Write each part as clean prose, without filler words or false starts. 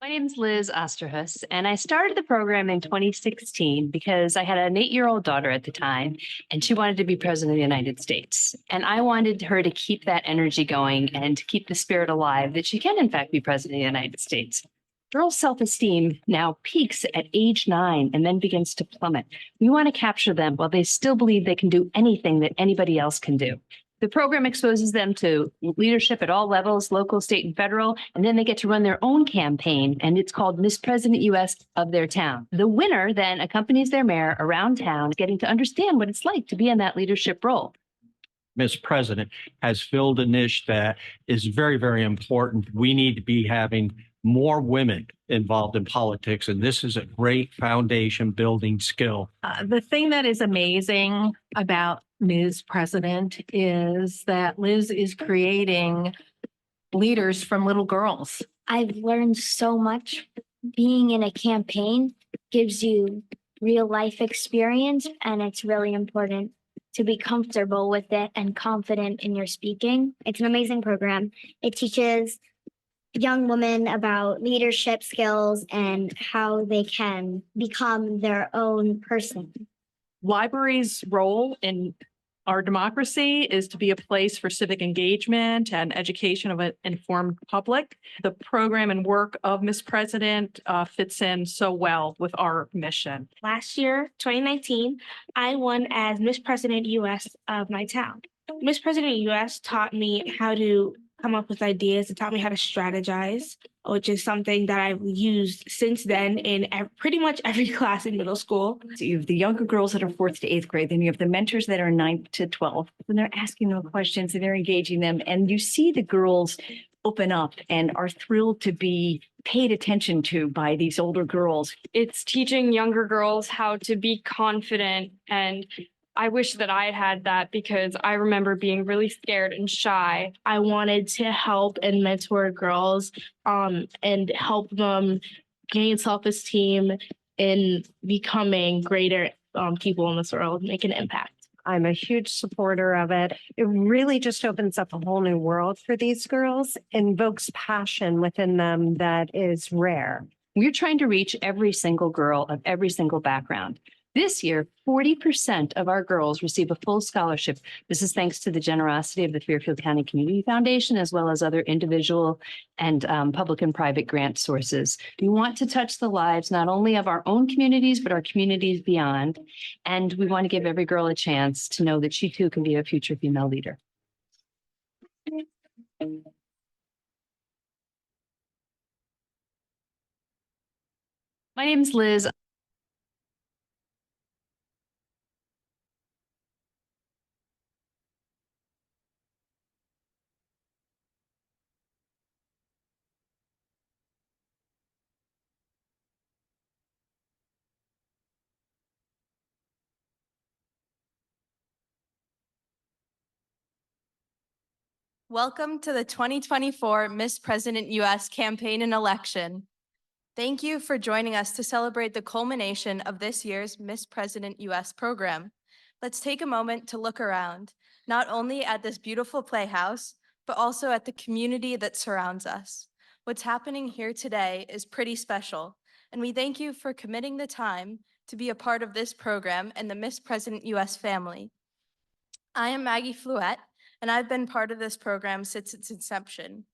My name's Liz Osterhus, and I started the program in 2016 because I had an 8-year-old daughter at the time, and she wanted to be president of the United States. And I wanted her to keep that energy going and to keep the spirit alive that she can, in fact, be president of the United States. Girls' self-esteem now peaks at age 9 and then begins to plummet. We want to capture them while they still believe they can do anything that anybody else can do. The program exposes them to leadership at all levels, local, state, and federal, and then they get to run their own campaign, and it's called Miss President US of their town. The winner then accompanies their mayor around town, getting to understand what it's like to be in that leadership role. Miss President has filled a niche that is very, very important. We need to be having more women involved in politics, and this is a great foundation building skill. The thing that is amazing about Ms. President is that Liz is creating leaders from little girls. I've learned so much. Being in a campaign gives you real life experience, and it's really important to be comfortable with it and confident in your speaking. It's an amazing program. It teaches young women about leadership skills and how they can become their own person. Library's role in our democracy is to be a place for civic engagement and education of an informed public. The program and work of Miss President fits in so well with our mission. Last year, 2019, I won as Miss President US of my town. Miss President US taught me how to come up with ideas. It taught me how to strategize, which is something that I've used since then in pretty much every class in middle school. So you have the younger girls that are 4th to 8th grade, then you have the mentors that are 9th to 12th, and they're asking them questions and they're engaging them. And you see the girls open up and are thrilled to be paid attention to by these older girls. It's teaching younger girls how to be confident, and I wish that I had that because I remember being really scared and shy. I wanted to help and mentor girls and help them gain self-esteem in becoming greater people in this world, make an impact. I'm a huge supporter of it. It really just opens up a whole new world for these girls, invokes passion within them that is rare. We're trying to reach every single girl of every single background. This year, 40% of our girls receive a full scholarship. This is thanks to the generosity of the Fairfield County Community Foundation, as well as other individual and public and private grant sources. We want to touch the lives not only of our own communities, but our communities beyond. And we want to give every girl a chance to know that she too can be a future female leader. My name's Liz. Welcome to the 2024 Miss President US campaign and election. Thank you for joining us to celebrate the culmination of this year's Miss President US program. Let's take a moment to look around, not only at this beautiful playhouse, but also at the community that surrounds us. What's happening here today is pretty special, and we thank you for committing the time to be a part of this program and the Miss President US family. I am Maggie Fluette, and I've been part of this program since its inception.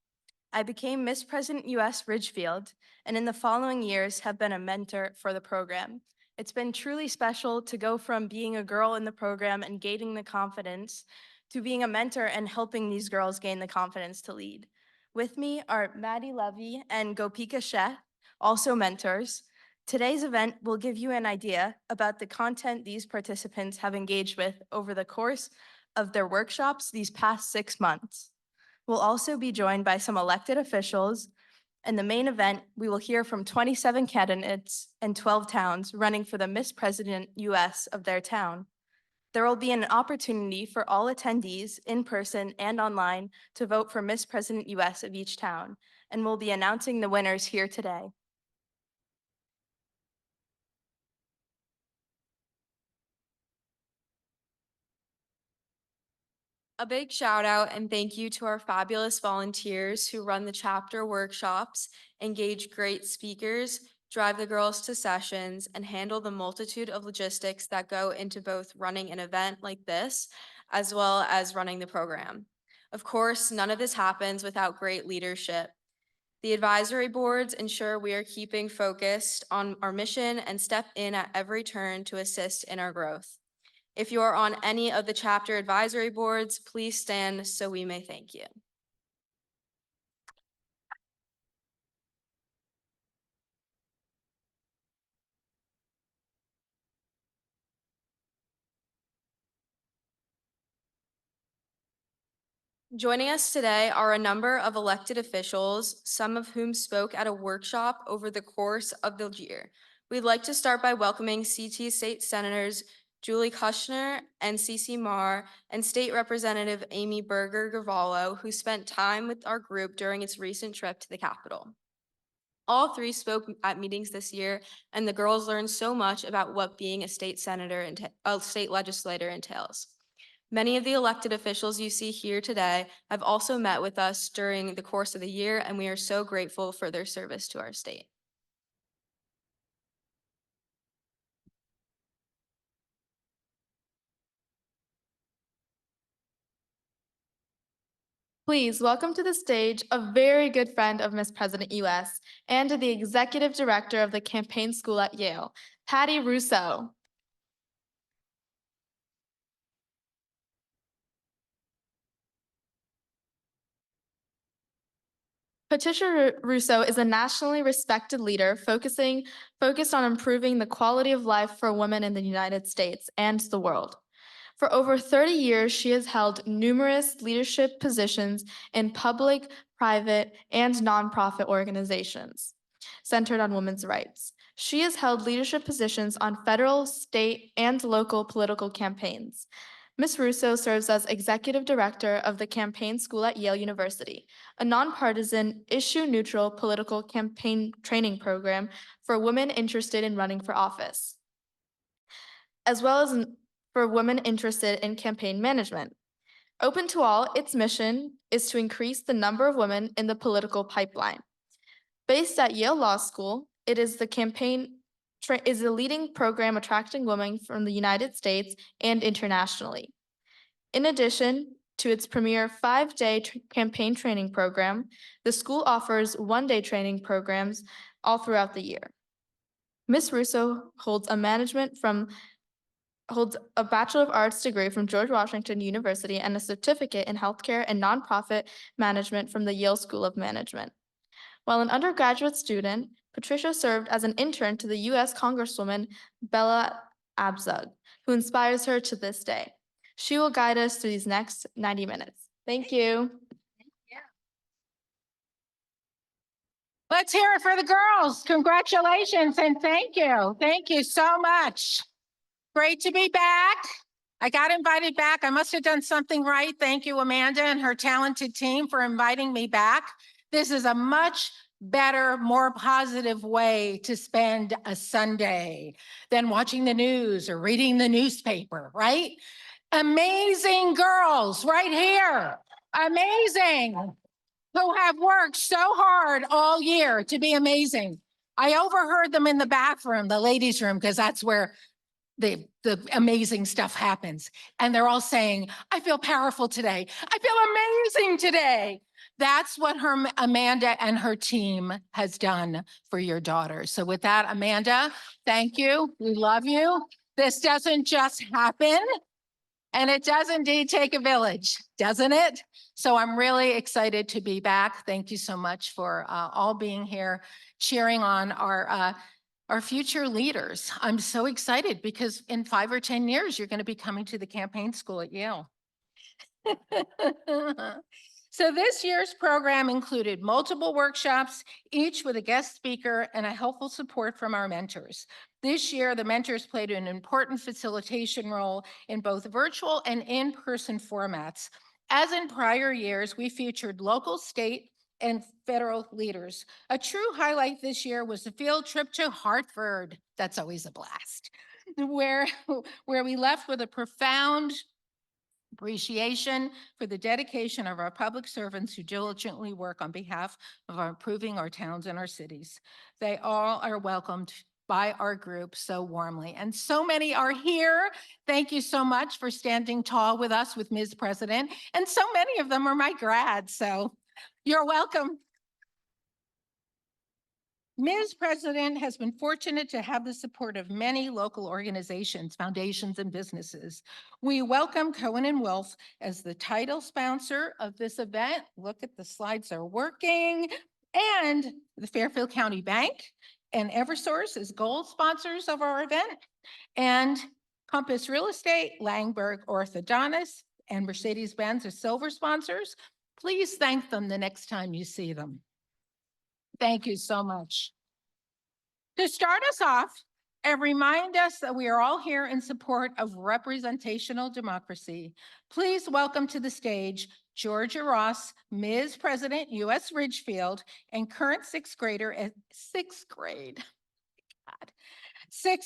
I became Miss President US Ridgefield, and in the following years have been a mentor for the program. It's been truly special to go from being a girl in the program and gaining the confidence to being a mentor and helping these girls gain the confidence to lead. With me are Maddie Levy and Gopika Sheth, also mentors. Today's event will give you an idea about the content these participants have engaged with over the course of their workshops these past 6 months. We'll also be joined by some elected officials. In the main event, we will hear from 27 candidates and 12 towns running for the Miss President US of their town. There will be an opportunity for all attendees in person and online to vote for Miss President US of each town, and we'll be announcing the winners here today. A big shout out and thank you to our fabulous volunteers who run the chapter workshops, engage great speakers, drive the girls to sessions, and handle the multitude of logistics that go into both running an event like this, as well as running the program. Of course, none of this happens without great leadership. The advisory boards ensure we are keeping focused on our mission and step in at every turn to assist in our growth. If you are on any of the chapter advisory boards, please stand so we may thank you. Joining us today are a number of elected officials, some of whom spoke at a workshop over the course of the year. We'd like to start by welcoming CT State Senators Julie Kushner and Cece Marr and State Representative Amy Berger-Gavallo, who spent time with our group during its recent trip to the Capitol. All three spoke at meetings this year, and the girls learned so much about what being a state senator and a state legislator entails. Many of the elected officials you see here today have also met with us during the course of the year, and we are so grateful for their service to our state. Please welcome to the stage a very good friend of Miss President US and the executive director of the campaign school at Yale, Patti Russo. Patricia Russo is a nationally respected leader focused on improving the quality of life for women in the United States and the world. For over 30 years, she has held numerous leadership positions in public, private, and nonprofit organizations centered on women's rights. She has held leadership positions on federal, state, and local political campaigns. Ms. Russo serves as executive director of the campaign school at Yale University, a nonpartisan, issue-neutral political campaign training program for women interested in running for office, as well as for women interested in campaign management. Open to all, its mission is to increase the number of women in the political pipeline. Based at Yale Law School, it is is a leading program attracting women from the United States and internationally. In addition to its premier 5-day campaign training program, the school offers 1-day training programs all throughout the year. Ms. Russo holds a Bachelor of Arts degree from George Washington University and a certificate in healthcare and nonprofit management from the Yale School of Management. While an undergraduate student, Patricia served as an intern to the U.S. Congresswoman Bella Abzug, who inspires her to this day. She will guide us through these next 90 minutes. Thank you. Let's hear it for the girls. Congratulations and thank you. Thank you so much. Great to be back. I got invited back. I must have done something right. Thank you, Amanda and her talented team for inviting me back. This is a much better, more positive way to spend a Sunday than watching the news or reading the newspaper, right? Amazing girls right here. Amazing. Who have worked so hard all year to be amazing. I overheard them in the bathroom, the ladies' room, because that's where the amazing stuff happens. And they're all saying, I feel powerful today. I feel amazing today. That's what Amanda and her team has done for your daughter. So with that, Amanda, thank you. We love you. This doesn't just happen. And it does indeed take a village, doesn't it? So I'm really excited to be back. Thank you so much for all being here, cheering on our future leaders. I'm so excited because in 5 or 10 years, you're going to be coming to the campaign school at Yale. So this year's program included multiple workshops, each with a guest speaker and a helpful support from our mentors. This year, the mentors played an important facilitation role in both virtual and in-person formats. As in prior years, we featured local, state, and federal leaders. A true highlight this year was the field trip to Hartford. That's always a blast, where we left with a profound appreciation for the dedication of our public servants who diligently work on behalf of improving our towns and our cities. They all are welcomed by our group so warmly. And so many are here. Thank you so much for standing tall with us with Ms. President. And so many of them are my grads, so you're welcome. Ms. President has been fortunate to have the support of many local organizations, foundations, and businesses. We welcome Cohen and Wolf as the title sponsor of this event. Look at the slides are working. And the Fairfield County Bank and Eversource as gold sponsors of our event. And Compass Real Estate, Langberg Orthodontists, and Mercedes-Benz as silver sponsors. Please thank them the next time you see them. Thank you so much. To start us off and remind us that we are all here in support of representational democracy, please welcome to the stage Georgia Ross, Ms. President, U.S. Ridgefield, and current sixth grader at sixth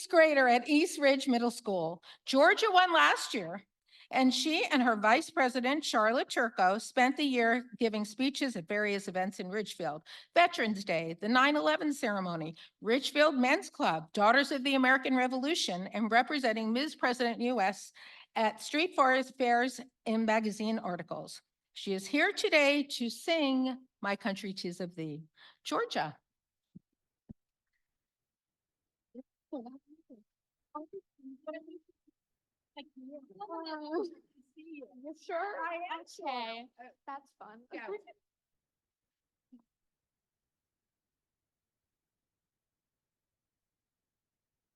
grader at East Ridge Middle School. Georgia won last year, and she and her Vice President, Charlotte Turco, spent the year giving speeches at various events in Ridgefield. Veterans Day, the 9/11 ceremony, Ridgefield Men's Club, Daughters of the American Revolution, and representing Ms. President U.S. at street fairs and magazine articles. She is here today to sing My Country 'Tis of Thee. Georgia. You sure? I am. Okay, that's fun.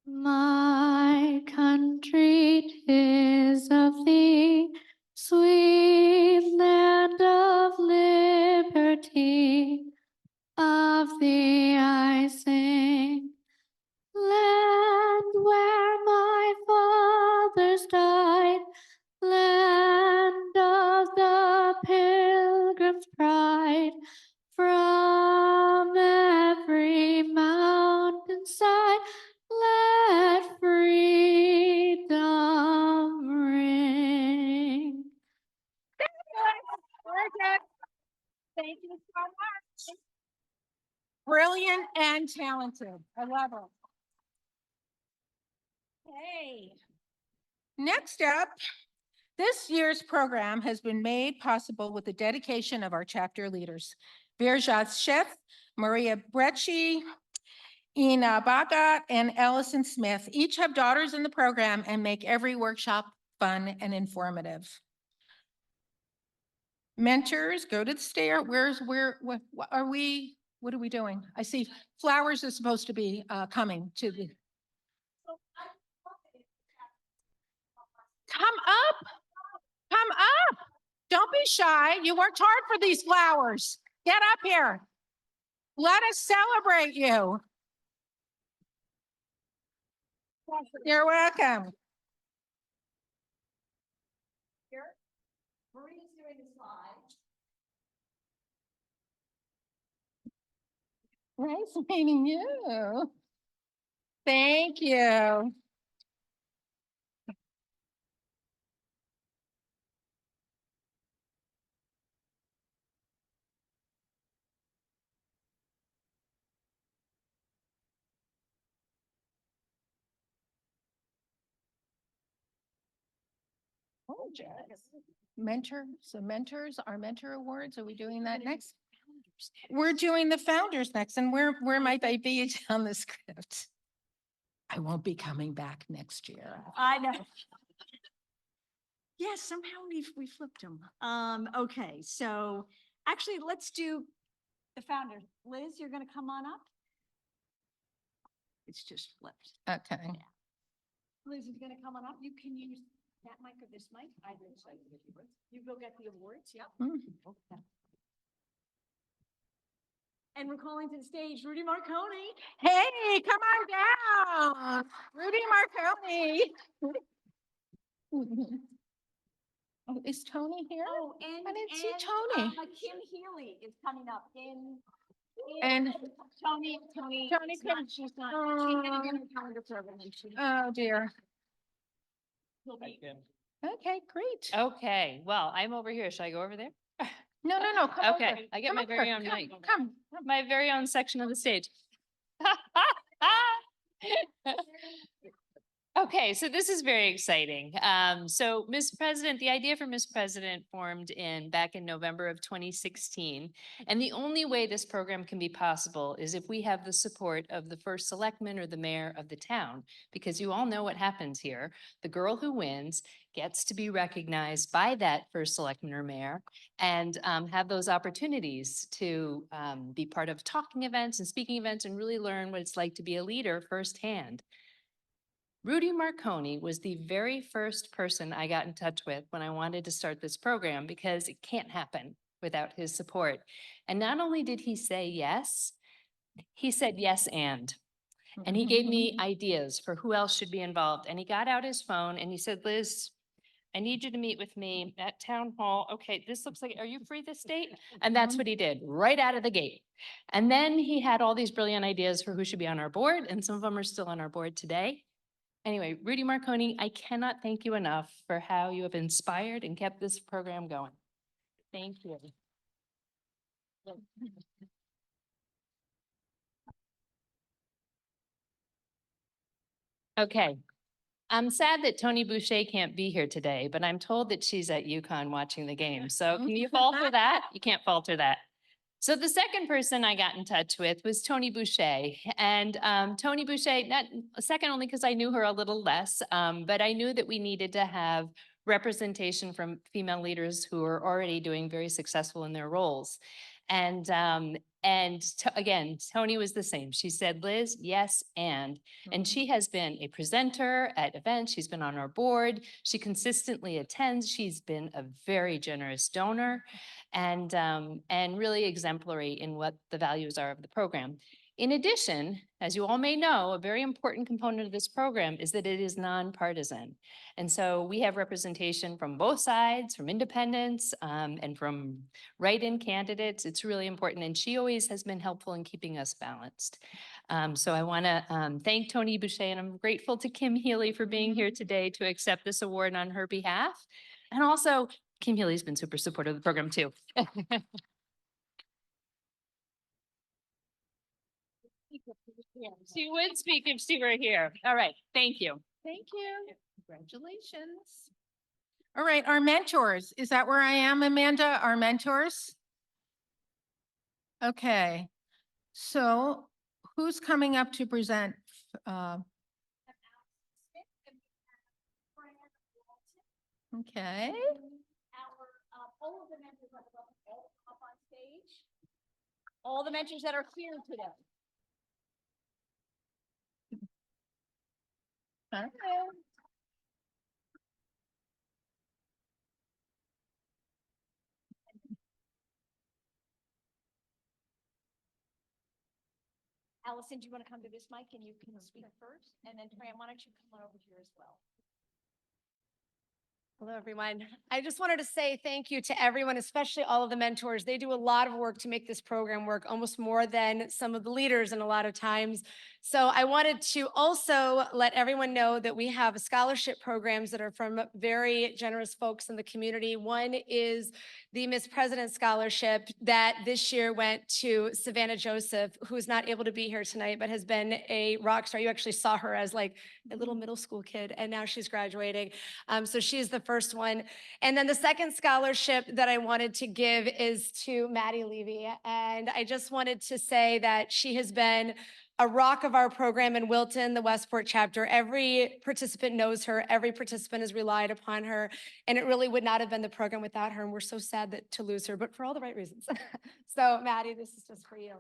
My country 'tis of thee, sweet land of liberty. Of thee I sing, land where my fathers died, land of the Pilgrim's pride. From every mountainside, let freedom ring. Thank you so much. Brilliant and talented. I love her. Hey. Next up, this year's program has been made possible with the dedication of our chapter leaders. Virjat Sheth, Maria Brecci, Ina Bagat, and Ellison Smith each have daughters in the program and make every workshop fun and informative. Mentors, go to the stair. What are we doing? I see flowers are supposed to be coming to the. Come up. Don't be shy. You worked hard for these flowers. Get up here. Let us celebrate you. You're welcome. Here, Maria's doing the slide. Nice meeting you. Thank you. Oh, Jess. Mentors, our mentor awards. Are we doing that next? We're doing the founders next, and where might they be on the script? I won't be coming back next year. I know. Yes, somehow we flipped them. Okay, so actually let's do the founder. Liz, you're gonna come on up. It's just flipped. Okay. Yeah. Liz is gonna come on up. You can use that mic or this mic. Either side. You go get the awards. Yep. Okay. And we're calling to the stage Rudy Marconi. Hey, come on down. Rudy Marconi. Oh, is Tony here? Oh, and I didn't see Tony. Kim Healy is coming up And Tony, she's not, she's gonna get her calendar program. Oh dear. Okay, great. Okay, well, I'm over here. Should I go over there? No, come over. Okay, I get Come my over. very own Come, mic. Come. My very own section of the stage. Okay, so this is very exciting. So Miss President, the idea for Miss President formed back in November of 2016. And the only way this program can be possible is if we have the support of the first selectman or the mayor of the town, because you all know what happens here. The girl who wins gets to be recognized by that first selectman or mayor and have those opportunities to be part of talking events and speaking events and really learn what it's like to be a leader firsthand. Rudy Marconi was the very first person I got in touch with when I wanted to start this program because it can't happen without his support. And not only did he say yes, he said yes and he gave me ideas for who else should be involved. And he got out his phone and he said, Liz, I need you to meet with me at town hall. Okay, this looks like, are you free this date? And that's what he did right out of the gate. And then he had all these brilliant ideas for who should be on our board. And some of them are still on our board today. Anyway, Rudy Marconi, I cannot thank you enough for how you have inspired and kept this program going. Thank you. Okay. I'm sad that Tony Boucher can't be here today, but I'm told that she's at UConn watching the game. So can you falter that? You can't falter that. So the second person I got in touch with was Tony Boucher. And Tony Boucher, not second only because I knew her a little less, but I knew that we needed to have representation from female leaders who are already doing very successful in their roles. And again, Tony was the same. She said, Liz, yes, and she has been a presenter at events. She's been on our board. She consistently attends. She's been a very generous donor and really exemplary in what the values are of the program. In addition, as you all may know, a very important component of this program is that it is nonpartisan. And so we have representation from both sides, from independents and from write-in candidates. It's really important. And she always has been helpful in keeping us balanced. So I want to thank Tony Boucher, and I'm grateful to Kim Healy for being here today to accept this award on her behalf. And also, Kim Healy's been super supportive of the program too. She would speak if she were here. All right, thank you. Thank you. Congratulations. All right, our mentors. Is that where I am, Amanda? Our mentors? Okay. So who's coming up to present? Okay. All of the mentors are up on stage. All the mentors that are here today. Okay. Allison, do you want to come to this mic and you can speak first? And then Fran, why don't you come on over here as well? Hello, everyone. I just wanted to say thank you to everyone, especially all of the mentors. They do a lot of work to make this program work, almost more than some of the leaders in a lot of times. So I wanted to also let everyone know that we have scholarship programs that are from very generous folks in the community. One is the Miss President Scholarship that this year went to Savannah Joseph, who's not able to be here tonight, but has been a rock star. You actually saw her as like a little middle school kid, and now she's graduating. So she's the first one. And then the second scholarship that I wanted to give is to Maddie Levy. And I just wanted to say that she has been a rock of our program in Wilton, the Westport chapter. Every participant knows her. Every participant has relied upon her. And it really would not have been the program without her. And we're so sad to lose her, but for all the right reasons. So Maddie, this is just for you.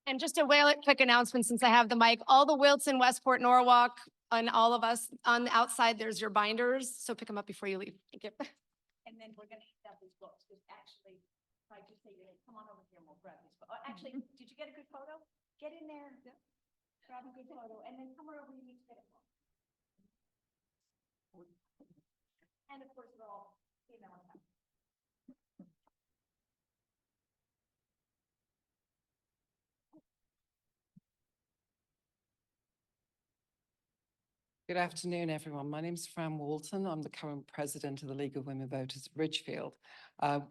And just a quick announcement since I have the mic, all the Wilton, Westport, Norwalk, and all of us on the outside, there's your binders. So pick them up before you leave. Thank you. And then we're going to hand out these books because actually, if I just say your name, come on over here and we'll grab these. Actually, did you get a good photo? Get in there, grab a good photo, and then come over, you need to get a book. And of course, we're all female. Good afternoon, everyone. My name is Fran Walton. I'm the current president of the League of Women Voters of Ridgefield.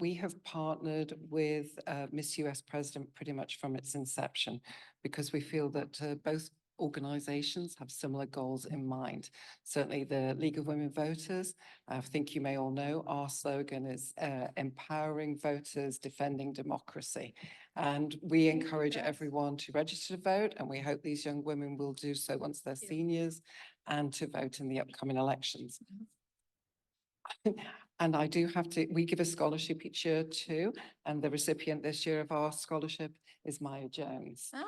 We have partnered with Miss US President pretty much from its inception because we feel that both organizations have similar goals in mind. Certainly the League of Women Voters, I think you may all know, our slogan is empowering voters, defending democracy. And we encourage everyone to register to vote, and we hope these young women will do so once they're seniors and to vote in the upcoming elections. And I do have to, we give a scholarship each year too, and the recipient this year of our scholarship is Maya Jones. Ah.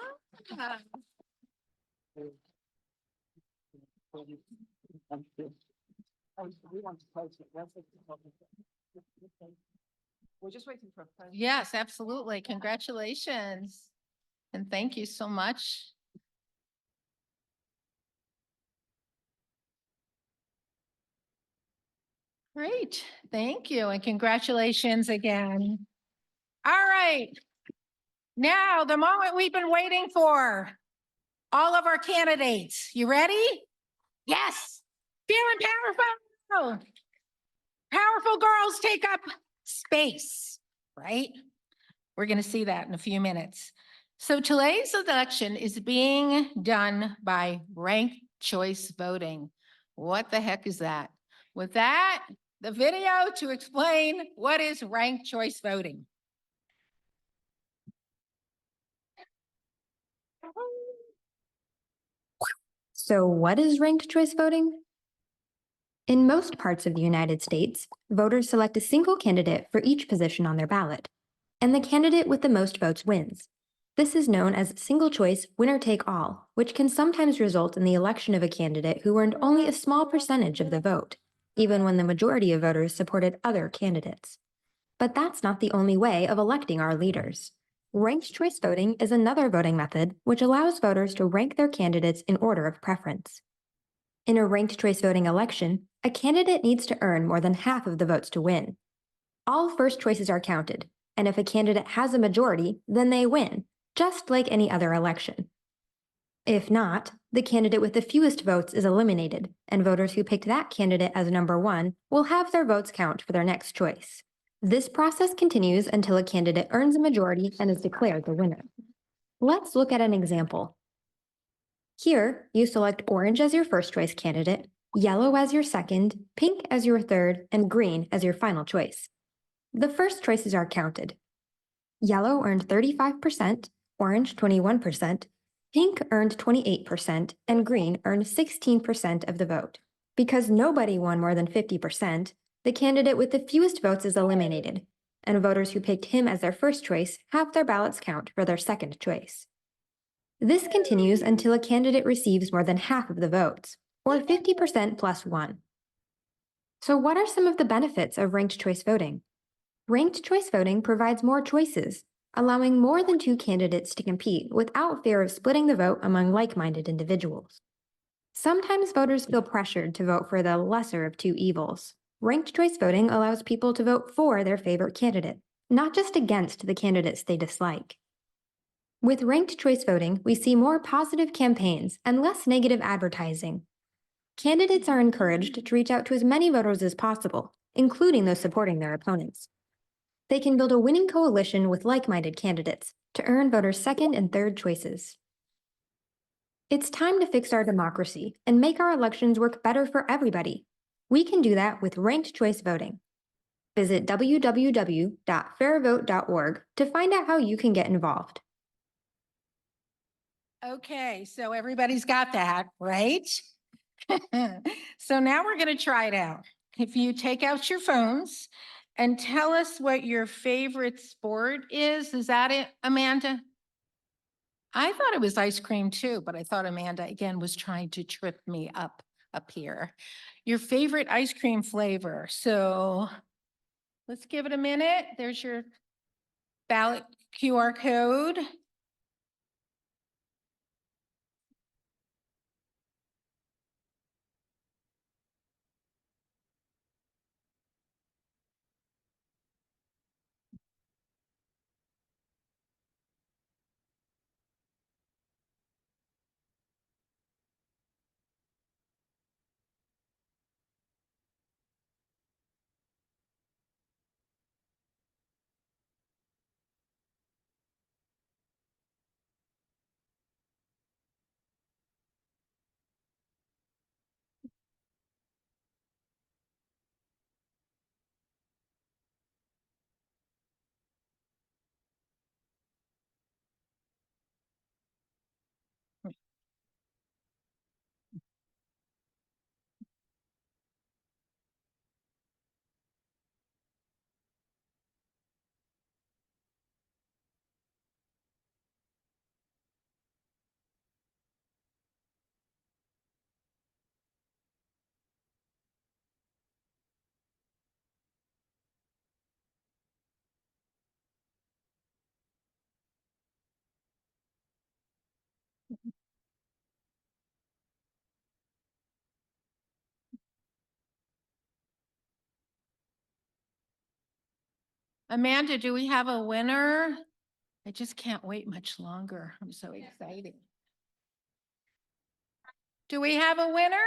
We're just waiting for a phone. Yes, absolutely. Congratulations. And thank you so much. Great, thank you, and congratulations again. All right. Now, the moment we've been waiting for. All of our candidates, you ready? Yes. Feeling powerful. Powerful girls take up space, right? We're going to see that in a few minutes. So today's election is being done by ranked choice voting. What the heck is that? With that, the video to explain what is ranked choice voting. So what is ranked choice voting? In most parts of the United States, voters select a single candidate for each position on their ballot, and the candidate with the most votes wins. This is known as single choice winner take all, which can sometimes result in the election of a candidate who earned only a small percentage of the vote, even when the majority of voters supported other candidates. But that's not the only way of electing our leaders. Ranked choice voting is another voting method which allows voters to rank their candidates in order of preference. In a ranked choice voting election, a candidate needs to earn more than half of the votes to win. All first choices are counted, and if a candidate has a majority, then they win, just like any other election. If not, the candidate with the fewest votes is eliminated, and voters who picked that candidate as number one will have their votes count for their next choice. This process continues until a candidate earns a majority and is declared the winner. Let's look at an example. Here, you select orange as your first choice candidate, yellow as your second, pink as your third, and green as your final choice. The first choices are counted. Yellow earned 35%, orange 21%, pink earned 28%, and green earned 16% of the vote. Because nobody won more than 50%, the candidate with the fewest votes is eliminated, and voters who picked him as their first choice have their ballots count for their second choice. This continues until a candidate receives more than half of the votes, or 50% plus one. So what are some of the benefits of ranked choice voting? Ranked choice voting provides more choices, allowing more than two candidates to compete without fear of splitting the vote among like-minded individuals. Sometimes voters feel pressured to vote for the lesser of two evils. Ranked choice voting allows people to vote for their favorite candidate, not just against the candidates they dislike. With ranked choice voting, we see more positive campaigns and less negative advertising. Candidates are encouraged to reach out to as many voters as possible, including those supporting their opponents. They can build a winning coalition with like-minded candidates to earn voters' second and third choices. It's time to fix our democracy and make our elections work better for everybody. We can do that with ranked choice voting. Visit www.fairvote.org to find out how you can get involved. Okay, so everybody's got that, right? So now we're going to try it out. If you take out your phones and tell us what your favorite sport is that it, Amanda? I thought it was ice cream too, but I thought Amanda again was trying to trip me up here. Your favorite ice cream flavor. So let's give it a minute. There's your ballot QR code. Amanda, do we have a winner? I just can't wait much longer. I'm so excited. Do we have a winner?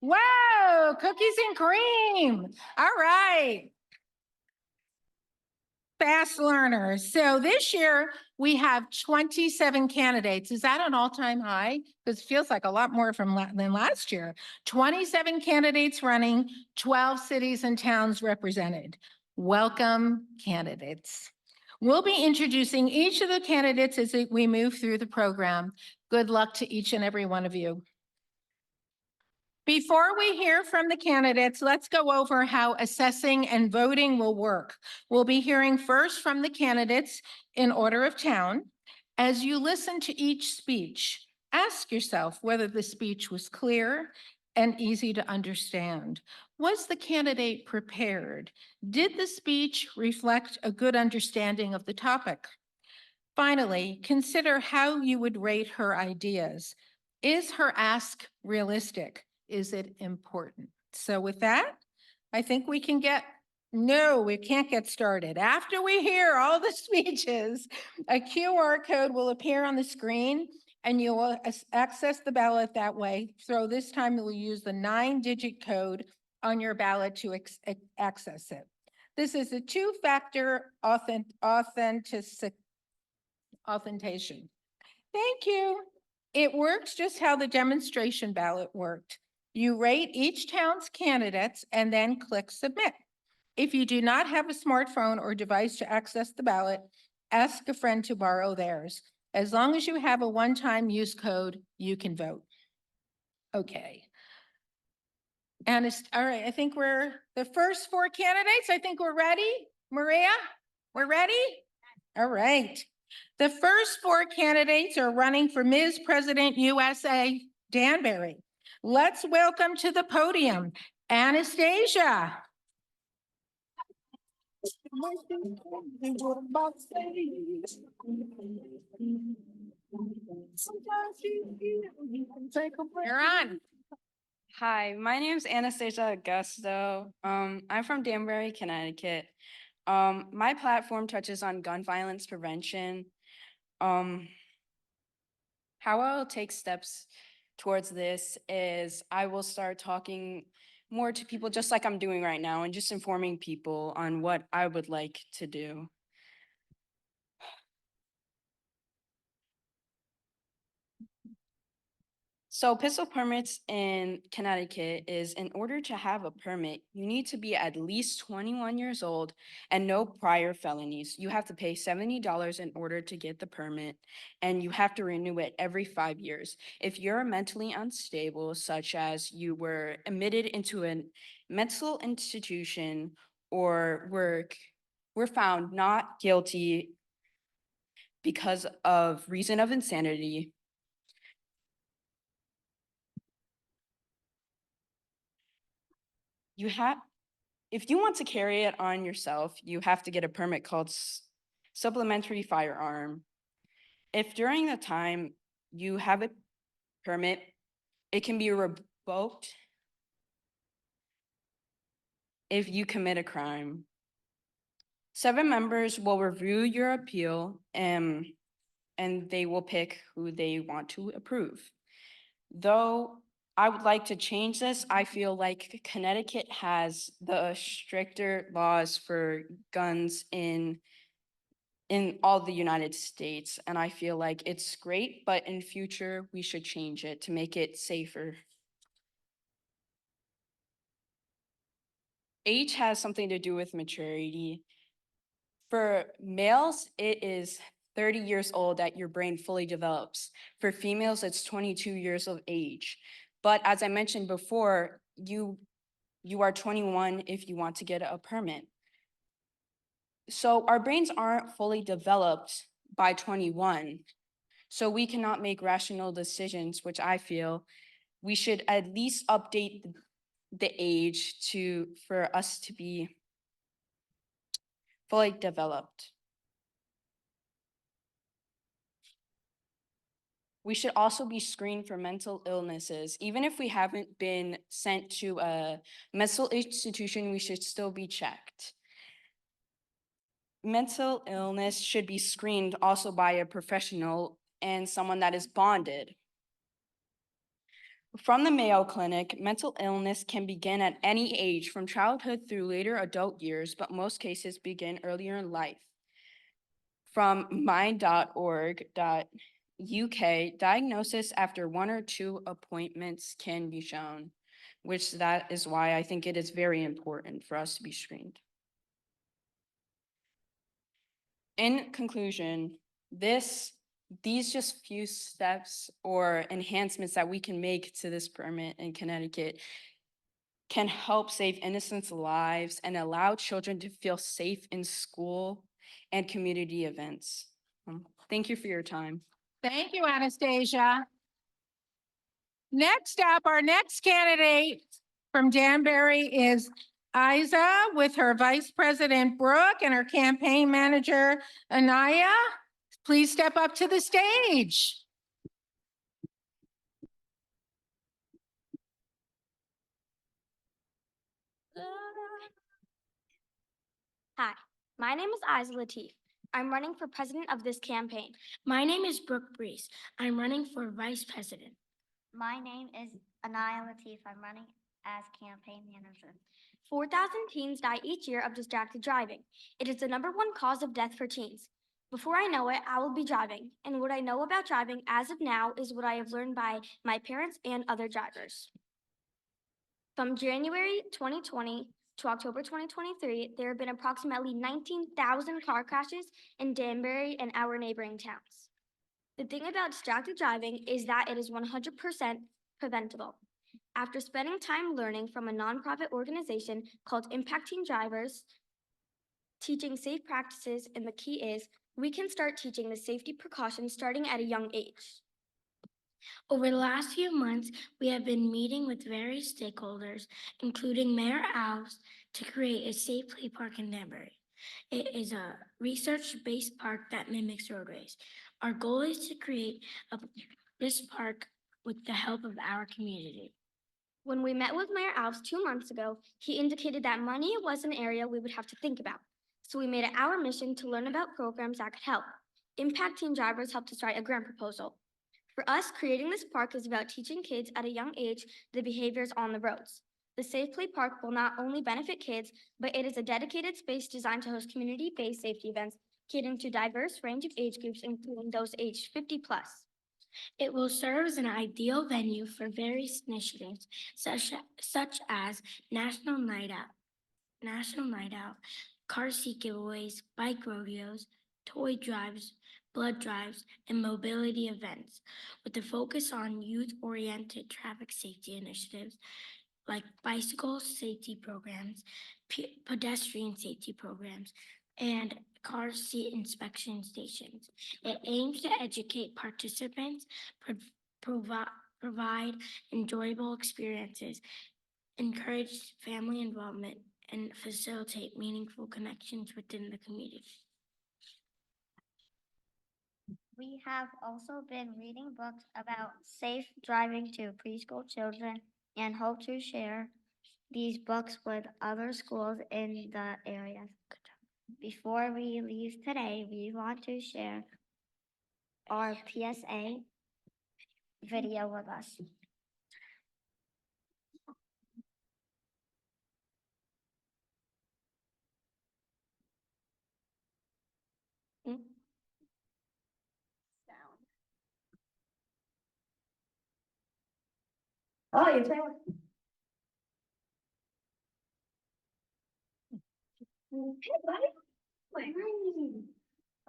Whoa, cookies and cream. All right. Fast learners. So this year we have 27 candidates. Is that an all-time high? Because it feels like a lot more than last year. 27 candidates running, 12 cities and towns represented. Welcome, candidates. We'll be introducing each of the candidates as we move through the program. Good luck to each and every one of you. Before we hear from the candidates, let's go over how assessing and voting will work. We'll be hearing first from the candidates in order of town. As you listen to each speech, ask yourself whether the speech was clear and easy to understand. Was the candidate prepared? Did the speech reflect a good understanding of the topic? Finally, consider how you would rate her ideas. Is her ask realistic? Is it important? So with that, I think we can no, we can't get started. After we hear all the speeches, a QR code will appear on the screen and you will access the ballot that way. So this time you'll use the 9-digit code on your ballot to access it. This is a two-factor authentication. Thank you. It works just how the demonstration ballot worked. You rate each town's candidates and then click submit. If you do not have a smartphone or device to access the ballot, ask a friend to borrow theirs. As long as you have a one-time use code, you can vote. Okay. And it's all right. I think we're the first 4 candidates. I think we're ready. Maria, we're ready? All right. The first 4 candidates are running for Ms. President USA Danbury. Let's welcome to the podium, Anastasia. You're on. Hi, my name is Anastasia Augusto. I'm from Danbury, Connecticut. My platform touches on gun violence prevention. How I'll take steps towards this is I will start talking more to people just like I'm doing right now and just informing people on what I would like to do. So pistol permits in Connecticut is in order to have a permit, you need to be at least 21 years old and no prior felonies. You have to pay $70 in order to get the permit, and you have to renew it every 5 years. If you're mentally unstable, such as you were admitted into a mental institution or were found not guilty because of reason of insanity, if you want to carry it on yourself, you have to get a permit called supplementary firearm. If during the time you have a permit, it can be revoked if you commit a crime. 7 members will review your appeal and they will pick who they want to approve. Though I would like to change this, I feel like Connecticut has the stricter laws for guns in all the United States, and I feel like it's great, but in future we should change it to make it safer. Age has something to do with maturity. For males, it is 30 years old that your brain fully develops. For females, it's 22 years of age. But as I mentioned before, you are 21 if you want to get a permit. So our brains aren't fully developed by 21. So we cannot make rational decisions, which I feel we should at least update the age for us to be fully developed. We should also be screened for mental illnesses. Even if we haven't been sent to a mental institution, we should still be checked. mental illness should be screened also by a professional and someone that is bonded. From the Mayo Clinic, mental illness can begin at any age, from childhood through later adult years, but most cases begin earlier in life. From mind.org.uk, diagnosis after 1 or 2 appointments can be shown, which that is why I think it is very important for us to be screened. In conclusion, these just few steps or enhancements that we can make to this permit in Connecticut can help save innocent lives and allow children to feel safe in school and community events. Thank you for your time. Thank you, Anastasia. Next up, our next candidate from Danbury is Isa with her Vice President Brooke and her campaign manager Anaya. Please step up to the stage. Hi, my name is Isa Latif. I'm running for president of this campaign. My name is Brooke Brees. I'm running for vice president. My name is Anaya Latif. I'm running as campaign manager. 4,000 teens die each year of distracted driving. It is the #1 cause of death for teens. Before I know it, I will be driving. And what I know about driving as of now is what I have learned by my parents and other drivers. From January 2020 to October 2023, there have been approximately 19,000 car crashes in Danbury and our neighboring towns. The thing about distracted driving is that it is 100% preventable. After spending time learning from a nonprofit organization called Impacting Drivers, teaching safe practices, and the key is we can start teaching the safety precautions starting at a young age. Over the last few months, we have been meeting with various stakeholders, including Mayor Alves, to create a safe play park in Danbury. It is a research-based park that mimics roadways. Our goal is to create this park with the help of our community. When we met with Mayor Alves 2 months ago, he indicated that money was an area we would have to think about. So we made it our mission to learn about programs that could help. Impacting Drivers helped us write a grant proposal. For us, creating this park is about teaching kids at a young age the behaviors on the roads. The Safe Play Park will not only benefit kids, but it is a dedicated space designed to host community-based safety events, catering to a diverse range of age groups, including those aged 50 plus. It will serve as an ideal venue for various initiatives, such as National Night Out, car seat giveaways, bike rodeos, toy drives, blood drives, and mobility events, with a focus on youth-oriented traffic safety initiatives like bicycle safety programs, pedestrian safety programs, and car seat inspection stations. It aims to educate participants, provide enjoyable experiences, encourage family involvement, and facilitate meaningful connections within the community. We have also been reading books about safe driving to preschool children and hope to share these books with other schools in the area. Before we leave today, we want to share our PSA video with us. Oh, you're saying? Hey, buddy.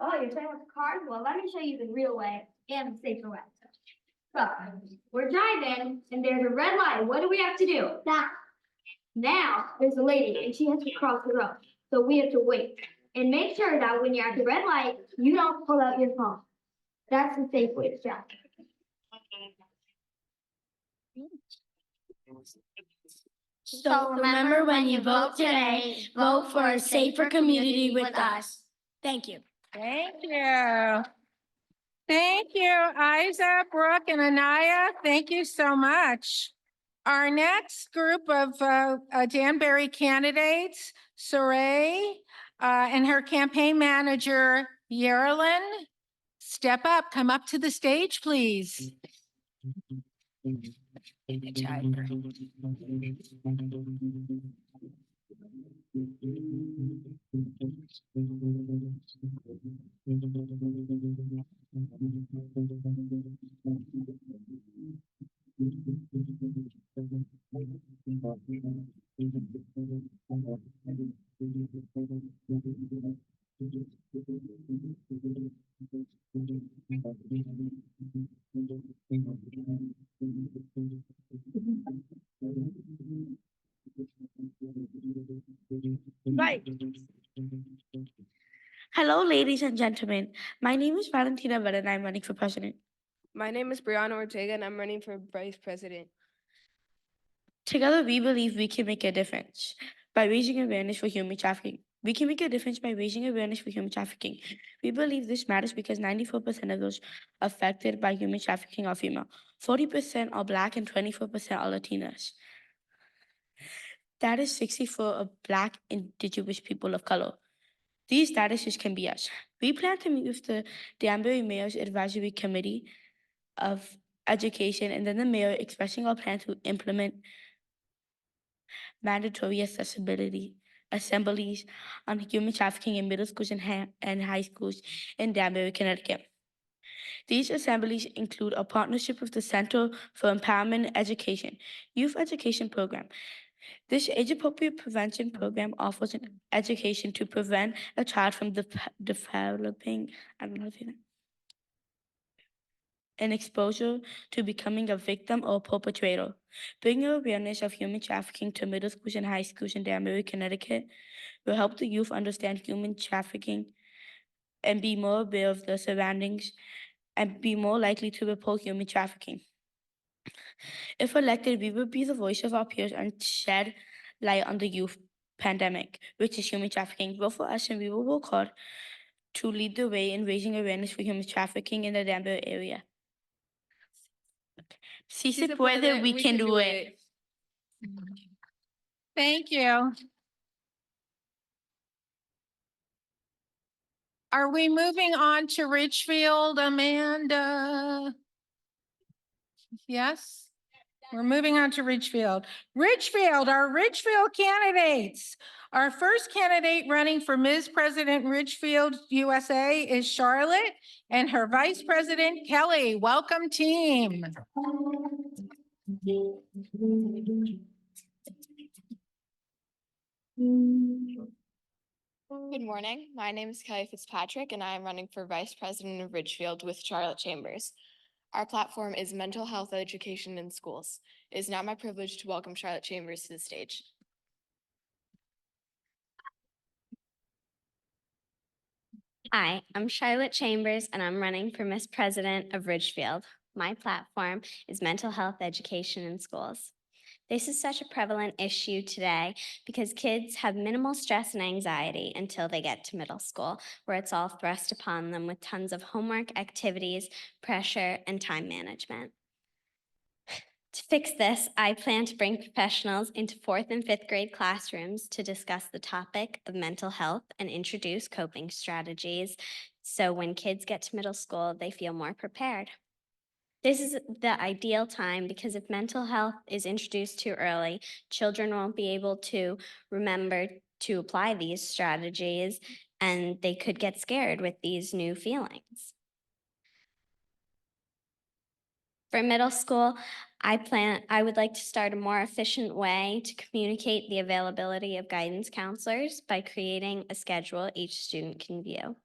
Oh, you're saying with the cars? Well, let me show you the real way and the safer way. So, we're driving and there's a red light. What do we have to do? Now, there's a lady and she has to cross the road. So we have to wait. And make sure that when you're at the red light, you don't pull out your phone. That's the safe way to drive. So remember, when you vote today, vote for a safer community with us. Thank you. Thank you. Thank you, Isa, Brooke, and Anaya. Thank you so much. Our next group of Danbury candidates, Saray, And her campaign manager, Yerilyn. Step up, come up to the stage, please. Right. Hello, ladies and gentlemen. My name is Valentina Vela and I'm running for president. My name is Brianna Ortega and I'm running for vice president. Together, we believe we can make a difference by raising awareness for human trafficking. We can make a difference by raising awareness for human trafficking. We believe this matters because 94% of those affected by human trafficking are female, 40% are Black, and 24% are Latinas. That is 64 of Black, Indigenous people of color. These statuses can be us. We plan to meet with the Danbury Mayor's Advisory Committee of Education and then the mayor expressing our plan to implement mandatory assemblies on human trafficking in middle schools and high schools in Danbury, Connecticut. These assemblies include a partnership with the Center for Empowerment Education, Youth Education Program. This age-appropriate prevention program offers an education to prevent a child from developing, an exposure to becoming a victim or perpetrator. Bringing awareness of human trafficking to middle schools and high schools in Danbury, Connecticut will help the youth understand human trafficking and be more aware of their surroundings and be more likely to report human trafficking. If elected, we will be the voice of our peers and shed light on the youth pandemic, which is human trafficking. Vote for us and we will work hard to lead the way in raising awareness for human trafficking in the Danbury area. Si se puede, we can do it. Thank you. Are we moving on to Ridgefield, Amanda? Yes? We're moving on to Ridgefield. Ridgefield, our Ridgefield candidates. Our first candidate running for Ms. President Ridgefield, USA is Charlotte, and her Vice President, Kelly. Welcome, team. Good morning. My name is Kelly Fitzpatrick, and I am running for Vice President of Ridgefield with Charlotte Chambers. Our platform is mental health education in schools. It is now my privilege to welcome Charlotte Chambers to the stage. Hi, I'm Charlotte Chambers, and I'm running for Miss President of Ridgefield. My platform is mental health education in schools. This is such a prevalent issue today because kids have minimal stress and anxiety until they get to middle school, where it's all thrust upon them with tons of homework, activities, pressure, and time management. To fix this, I plan to bring professionals into 4th and 5th grade classrooms to discuss the topic of mental health and introduce coping strategies so when kids get to middle school, they feel more prepared. This is the ideal time because if mental health is introduced too early, children won't be able to remember to apply these strategies and they could get scared with these new feelings. For middle school, I would like to start a more efficient way to communicate the availability of guidance counselors by creating a schedule each student can view.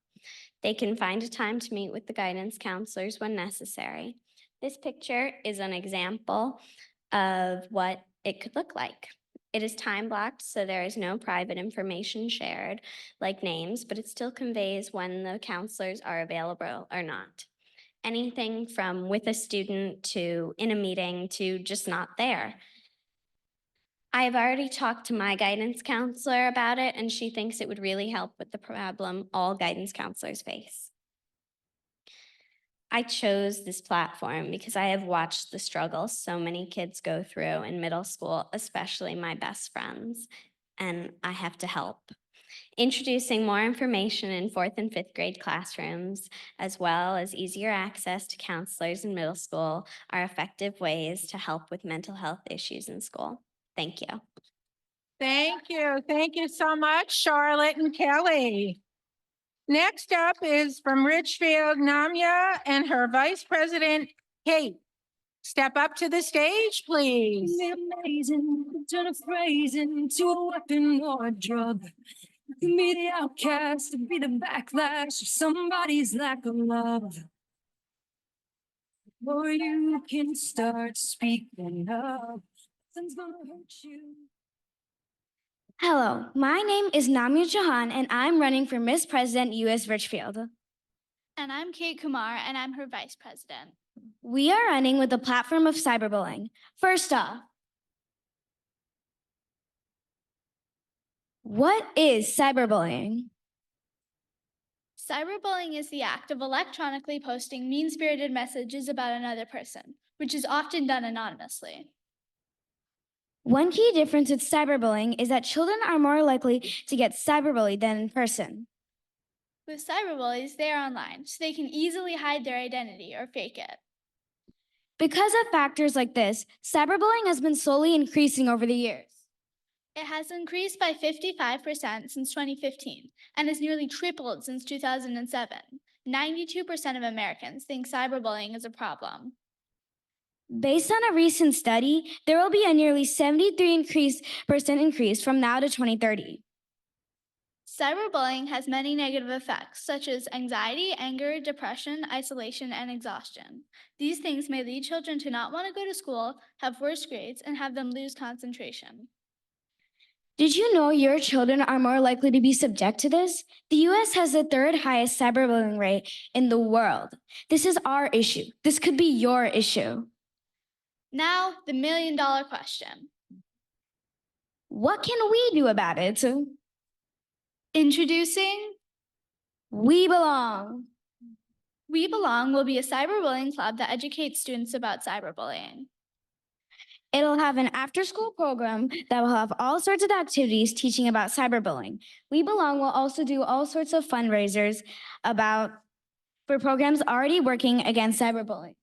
They can find a time to meet with the guidance counselors when necessary. This picture is an example of what it could look like. It is time blocked, so there is no private information shared, like names, but it still conveys when the counselors are available or not. Anything from with a student to in a meeting to just not there. I have already talked to my guidance counselor about it, and she thinks it would really help with the problem all guidance counselors face. I chose this platform because I have watched the struggle so many kids go through in middle school, especially my best friends, and I have to help. Introducing more information in 4th and 5th grade classrooms, as well as easier access to counselors in middle school, are effective ways to help with mental health issues in school. Thank you. Thank you. Thank you so much, Charlotte and Kelly. Next up is from Ridgefield, Namya, and her Vice President, Kate. Step up to the stage, please. Amazing, turn a phrase into a weapon or a drug. You can be the outcast, to be the backlash of somebody's lack of love. Or you can start speaking up. Nothing's gonna hurt you. Hello, my name is Namya Jahan, and I'm running for Miss President U.S. Ridgefield. And I'm Kate Kumar, and I'm her vice president. We are running with the platform of cyberbullying. First off, what is cyberbullying? Cyberbullying is the act of electronically posting mean-spirited messages about another person, which is often done anonymously. One key difference with cyberbullying is that children are more likely to get cyberbullied than in person. With cyberbullies, they are online, so they can easily hide their identity or fake it. Because of factors like this, cyberbullying has been slowly increasing over the years. It has increased by 55% since 2015 and has nearly tripled since 2007. 92% of Americans think cyberbullying is a problem. Based on a recent study, there will be a nearly 73% increase from now to 2030. Cyberbullying has many negative effects, such as anxiety, anger, depression, isolation, and exhaustion. These things may lead children to not want to go to school, have worse grades, and have them lose concentration. Did you know your children are more likely to be subject to this? The U.S. has the 3rd highest cyberbullying rate in the world. This is our issue. This could be your issue. Now, the million-dollar question. What can we do about it? Introducing We Belong. We Belong will be a cyberbullying club that educates students about cyberbullying. It'll have an after-school program that will have all sorts of activities teaching about cyberbullying. We Belong will also do all sorts of fundraisers for programs already working against cyberbullying.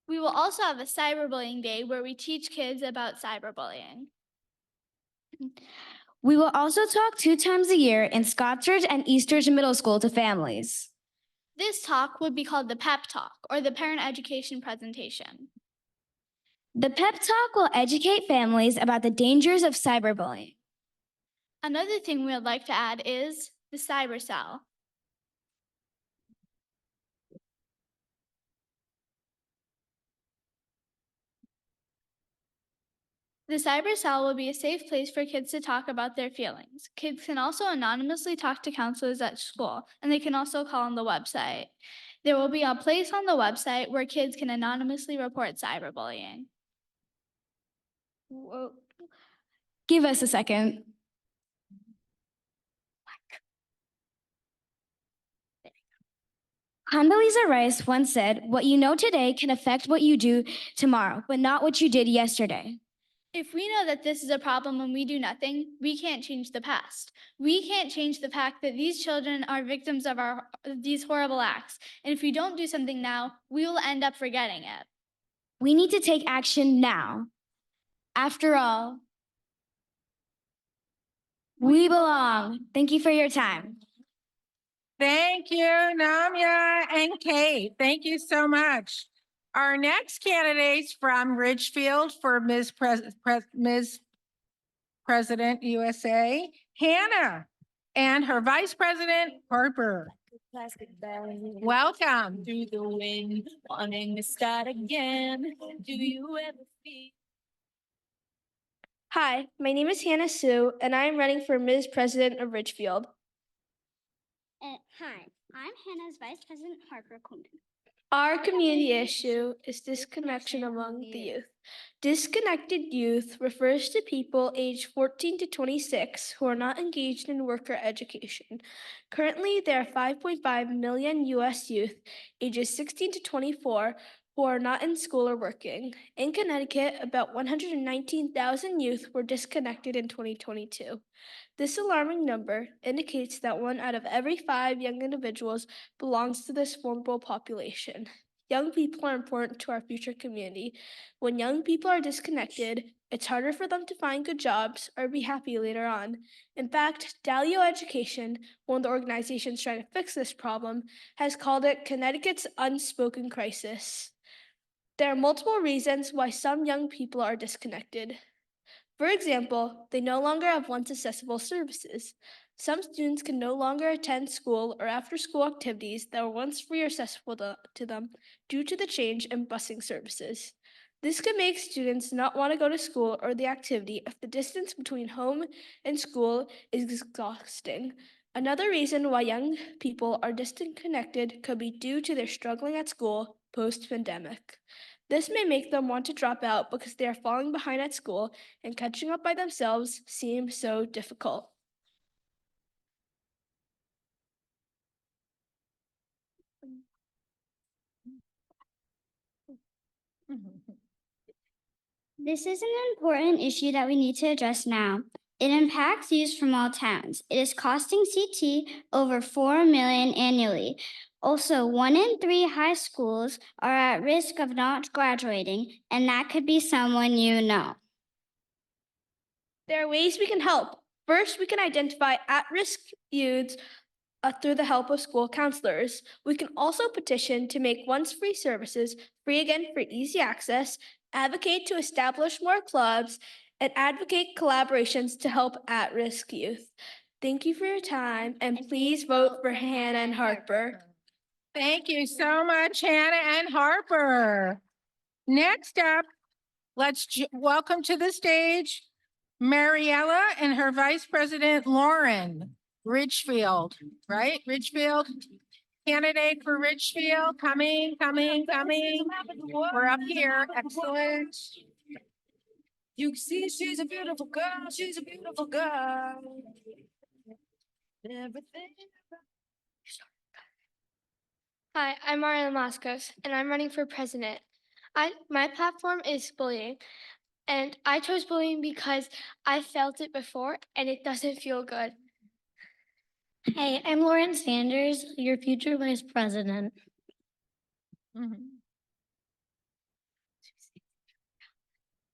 We will also have a cyberbullying day where we teach kids about cyberbullying. We will also talk 2 times a year in Scottsridge and Eastridge Middle School to families. This talk would be called the PEP Talk, or the Parent Education Presentation. The PEP Talk will educate families about the dangers of cyberbullying. Another thing we would like to add is the Cyber Cell. The Cyber Cell will be a safe place for kids to talk about their feelings. Kids can also anonymously talk to counselors at school, and they can also call on the website. There will be a place on the website where kids can anonymously report cyberbullying. Whoa. Give us a second. Condoleezza Rice once said, "What you know today can affect what you do tomorrow, but not what you did yesterday." If we know that this is a problem and we do nothing, we can't change the past. We can't change the fact that these children are victims of these horrible acts. And if we don't do something now, we will end up forgetting it. We need to take action now. After all, we belong. Thank you for your time. Thank you, Namya and Kate. Thank you so much. Our next candidates from Ridgefield for Ms. President USA, Hannah, and her Vice President, Harper. Welcome. Through the wind, wanting to start again. Do you ever feel? Hi, my name is Hannah Sue, and I'm running for Ms. President of Ridgefield. Hi, I'm Hannah's Vice President Harper Coleman. Our community issue is disconnection among the youth. Disconnected youth refers to people aged 14 to 26 who are not engaged in work or education. Currently, there are 5.5 million U.S. youth ages 16 to 24 who are not in school or working. In Connecticut, about 119,000 youth were disconnected in 2022. This alarming number indicates that 1 out of every 5 young individuals belongs to this vulnerable population. Young people are important to our future community. When young people are disconnected, it's harder for them to find good jobs or be happy later on. In fact, Dalio Education, one of the organizations trying to fix this problem, has called it Connecticut's unspoken crisis. There are multiple reasons why some young people are disconnected. For example, they no longer have once accessible services. Some students can no longer attend school or after-school activities that were once free or accessible to them due to the change in busing services. This can make students not want to go to school or the activity if the distance between home and school is exhausting. Another reason why young people are disconnected could be due to their struggling at school post-pandemic. This may make them want to drop out because they are falling behind at school and catching up by themselves seems so difficult. This is an important issue that we need to address now. It impacts youth from all towns. It is costing CT over $4 million annually. Also, 1 in 3 high schools are at risk of not graduating, and that could be someone you know. There are ways we can help. First, we can identify at-risk youths through the help of school counselors. We can also petition to make once free services free again for easy access, advocate to establish more clubs, and advocate collaborations to help at-risk youth. Thank you for your time, and please vote for Hannah and Harper. Thank you so much, Hannah and Harper. Next up, let's welcome to the stage Mariella and her Vice President Lauren. Ridgefield, right? Ridgefield, candidate for Ridgefield, coming. We're up here, excellent. You can see she's a beautiful girl. She's a beautiful girl. Everything. Hi, I'm Mariela Moscos, and I'm running for president. My platform is bullying, and I chose bullying because I felt it before, and it doesn't feel good. Hey, I'm Lauren Sanders, your future vice president.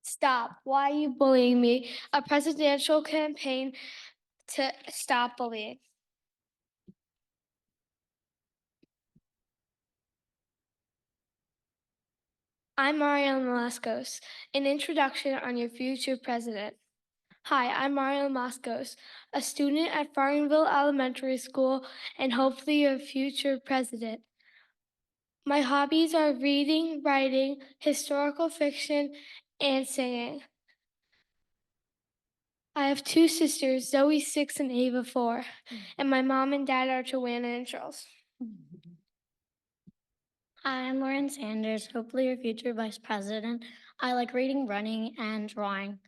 Stop. Why are you bullying me? A presidential campaign to stop bullying. I'm Mariela Moscos. An introduction on your future president. Hi, I'm Mariela Moscos, a student at Farmville Elementary School and hopefully your future president. My hobbies are reading, writing, historical fiction, and singing. I have 2 sisters, Zoe 6 and Ava 4, and my mom and dad are Joanna and Charles. Hi, I'm Lauren Sanders, hopefully your future vice president. I like reading, running, and drawing.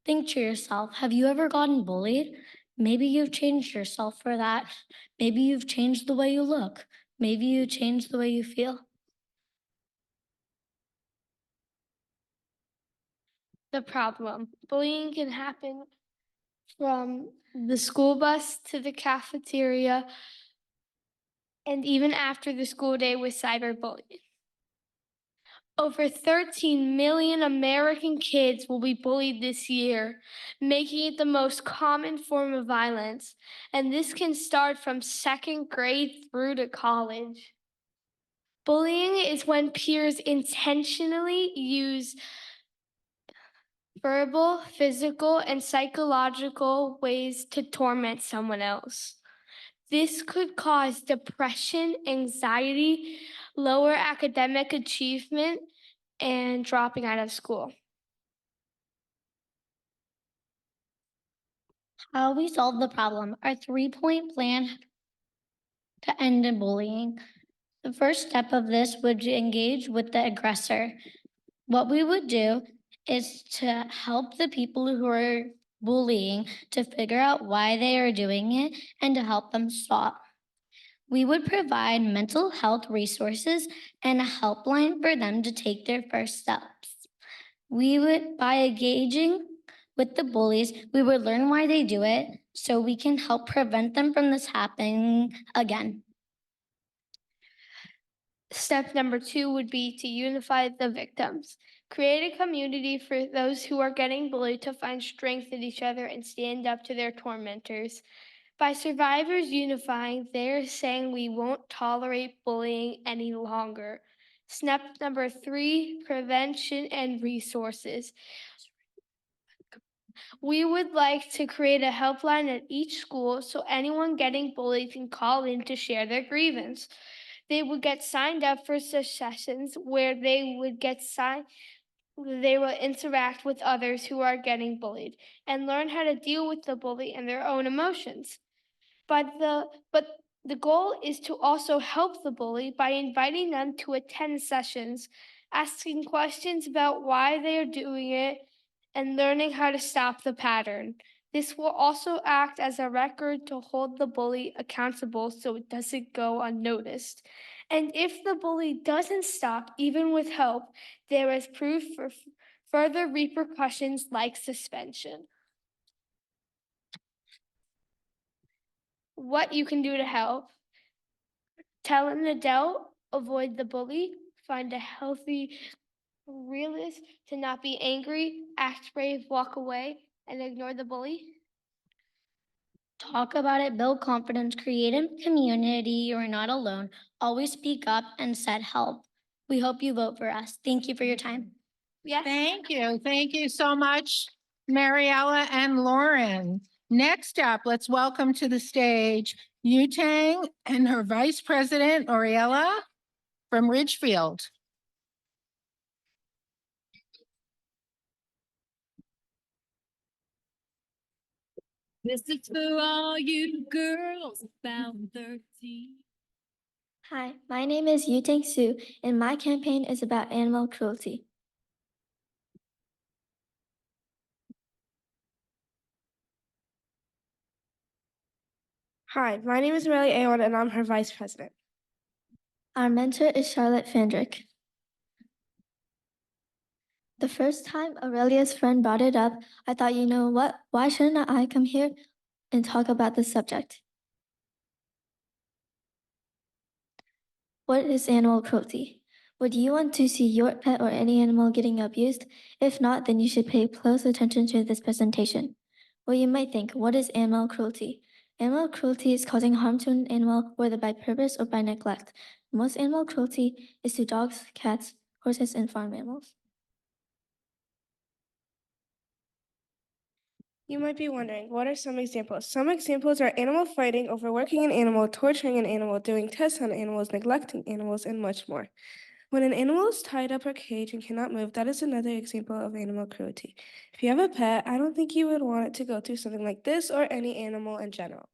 Think to yourself, have you ever gotten bullied? Maybe you've changed yourself for that. Maybe you've changed the way you look. Maybe you changed the way you feel. The problem. Bullying can happen from the school bus to the cafeteria and even after the school day with cyberbullying. Over 13 million American kids will be bullied this year, making it the most common form of violence. And this can start from 2nd grade through to college. Bullying is when peers intentionally use verbal, physical, and psychological ways to torment someone else. This could cause depression, anxiety, lower academic achievement, and dropping out of school. How we solve the problem? Our 3-point plan to end bullying. The first step of this would engage with the aggressor. What we would do is to help the people who are bullying to figure out why they are doing it and to help them stop. We would provide mental health resources and a helpline for them to take their first steps. By engaging with the bullies, we would learn why they do it so we can help prevent them from this happening again. Step number 2 would be to unify the victims. Create a community for those who are getting bullied to find strength in each other and stand up to their tormentors. By survivors unifying, they're saying we won't tolerate bullying any longer. Step number 3, prevention and resources. We would like to create a helpline at each school so anyone getting bullied can call in to share their grievance. They would get signed up for such sessions where they will interact with others who are getting bullied and learn how to deal with the bully and their own emotions. But the goal is to also help the bully by inviting them to attend sessions, asking questions about why they are doing it, and learning how to stop the pattern. This will also act as a record to hold the bully accountable so it doesn't go unnoticed. And if the bully doesn't stop, even with help, there is proof for further repercussions like suspension. What you can do to help: tell an adult, avoid the bully, find a healthy realist to not be angry, act brave, walk away, and ignore the bully. Talk about it, build confidence, create a community. You're not alone. Always speak up and set help. We hope you vote for us. Thank you for your time. Yes. Thank you. Thank you so much, Mariella and Lauren. Next up, let's welcome to the stage Yutang and her Vice President, Oriella, from Ridgefield. This is for all you girls about 13. Hi, my name is Yutang Su, and my campaign is about animal cruelty. Hi, my name is Riley Ayon, and I'm her vice president. Our mentor is Charlotte Fandrick. The first time Aurelia's friend brought it up, I thought, you know what? Why shouldn't I come here and talk about this subject? What is animal cruelty? Would you want to see your pet or any animal getting abused? If not, then you should pay close attention to this presentation. Well, you might think, what is animal cruelty? Animal cruelty is causing harm to an animal, whether by purpose or by neglect. Most animal cruelty is to dogs, cats, horses, and farm animals. You might be wondering, what are some examples? Some examples are animal fighting, overworking an animal, torturing an animal, doing tests on animals, neglecting animals, and much more. When an animal is tied up or caged and cannot move, that is another example of animal cruelty. If you have a pet, I don't think you would want it to go through something like this or any animal in general.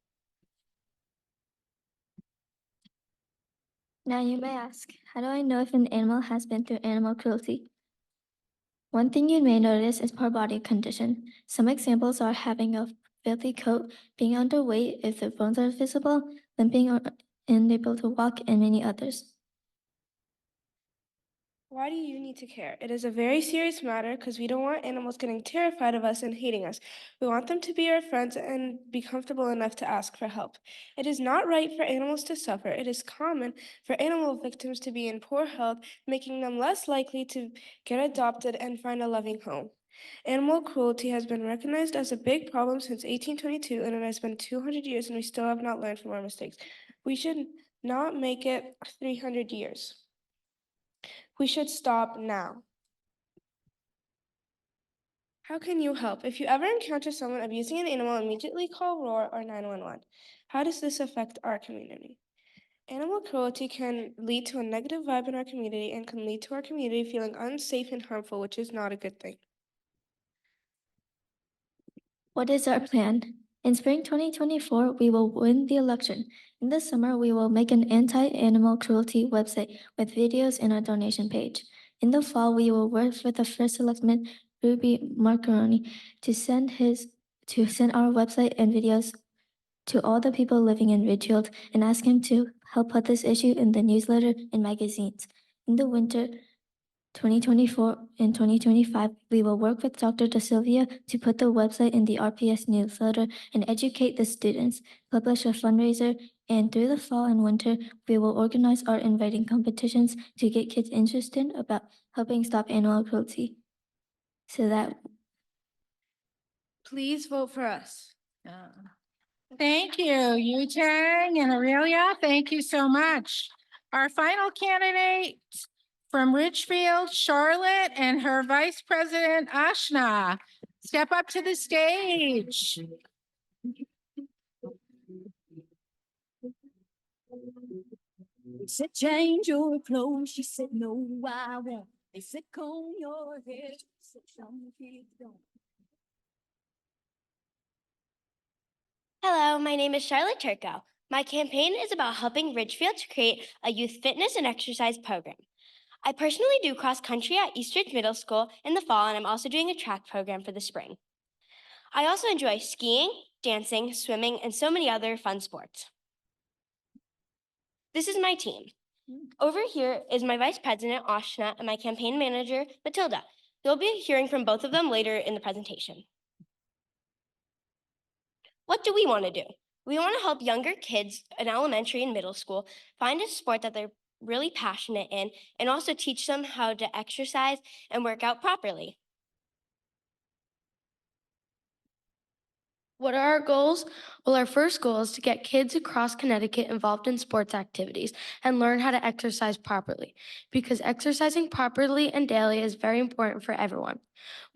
Now you may ask, how do I know if an animal has been through animal cruelty? One thing you may notice is poor body condition. Some examples are having a filthy coat, being underweight if the bones are visible, limping or unable to walk, and many others. Why do you need to care? It is a very serious matter because we don't want animals getting terrified of us and hating us. We want them to be our friends and be comfortable enough to ask for help. It is not right for animals to suffer. It is common for animal victims to be in poor health, making them less likely to get adopted and find a loving home. Animal cruelty has been recognized as a big problem since 1822, and it has been 200 years, and we still have not learned from our mistakes. We should not make it 300 years. We should stop now. How can you help? If you ever encounter someone abusing an animal, immediately call ROAR or 911. How does this affect our community? Animal cruelty can lead to a negative vibe in our community and can lead to our community feeling unsafe and harmful, which is not a good thing. What is our plan? In spring 2024, we will win the election. In the summer, we will make an anti-animal cruelty website with videos and a donation page. In the fall, we will work with the first selectman, Ruby Marcaroni, to send our website and videos to all the people living in Ridgefield and ask him to help put this issue in the newsletter and magazines. In the winter 2024 and 2025, we will work with Dr. Da Silvia to put the website in the RPS newsletter and educate the students, publish a fundraiser, and through the fall and winter, we will organize art and writing competitions to get kids interested about helping stop animal cruelty. So that Please vote for us. Thank you, Yu-Tang and Aurelia. Thank you so much. Our final candidate from Ridgefield, Charlotte, and her Vice President, Ashna. Step up to the stage. They said, change your clothes. She said, no, I won't. They said, comb your hair. She said, some kids don't. Hello, my name is Charlotte Turco. My campaign is about helping Ridgefield to create a youth fitness and exercise program. I personally do cross country at Eastridge Middle School in the fall, and I'm also doing a track program for the spring. I also enjoy skiing, dancing, swimming, and so many other fun sports. This is my team. Over here is my Vice President, Ashna, and my campaign manager, Matilda. You'll be hearing from both of them later in the presentation. What do we want to do? We want to help younger kids in elementary and middle school find a sport that they're really passionate in and also teach them how to exercise and work out properly. What are our goals? Well, our first goal is to get kids across Connecticut involved in sports activities and learn how to exercise properly, because exercising properly and daily is very important for everyone.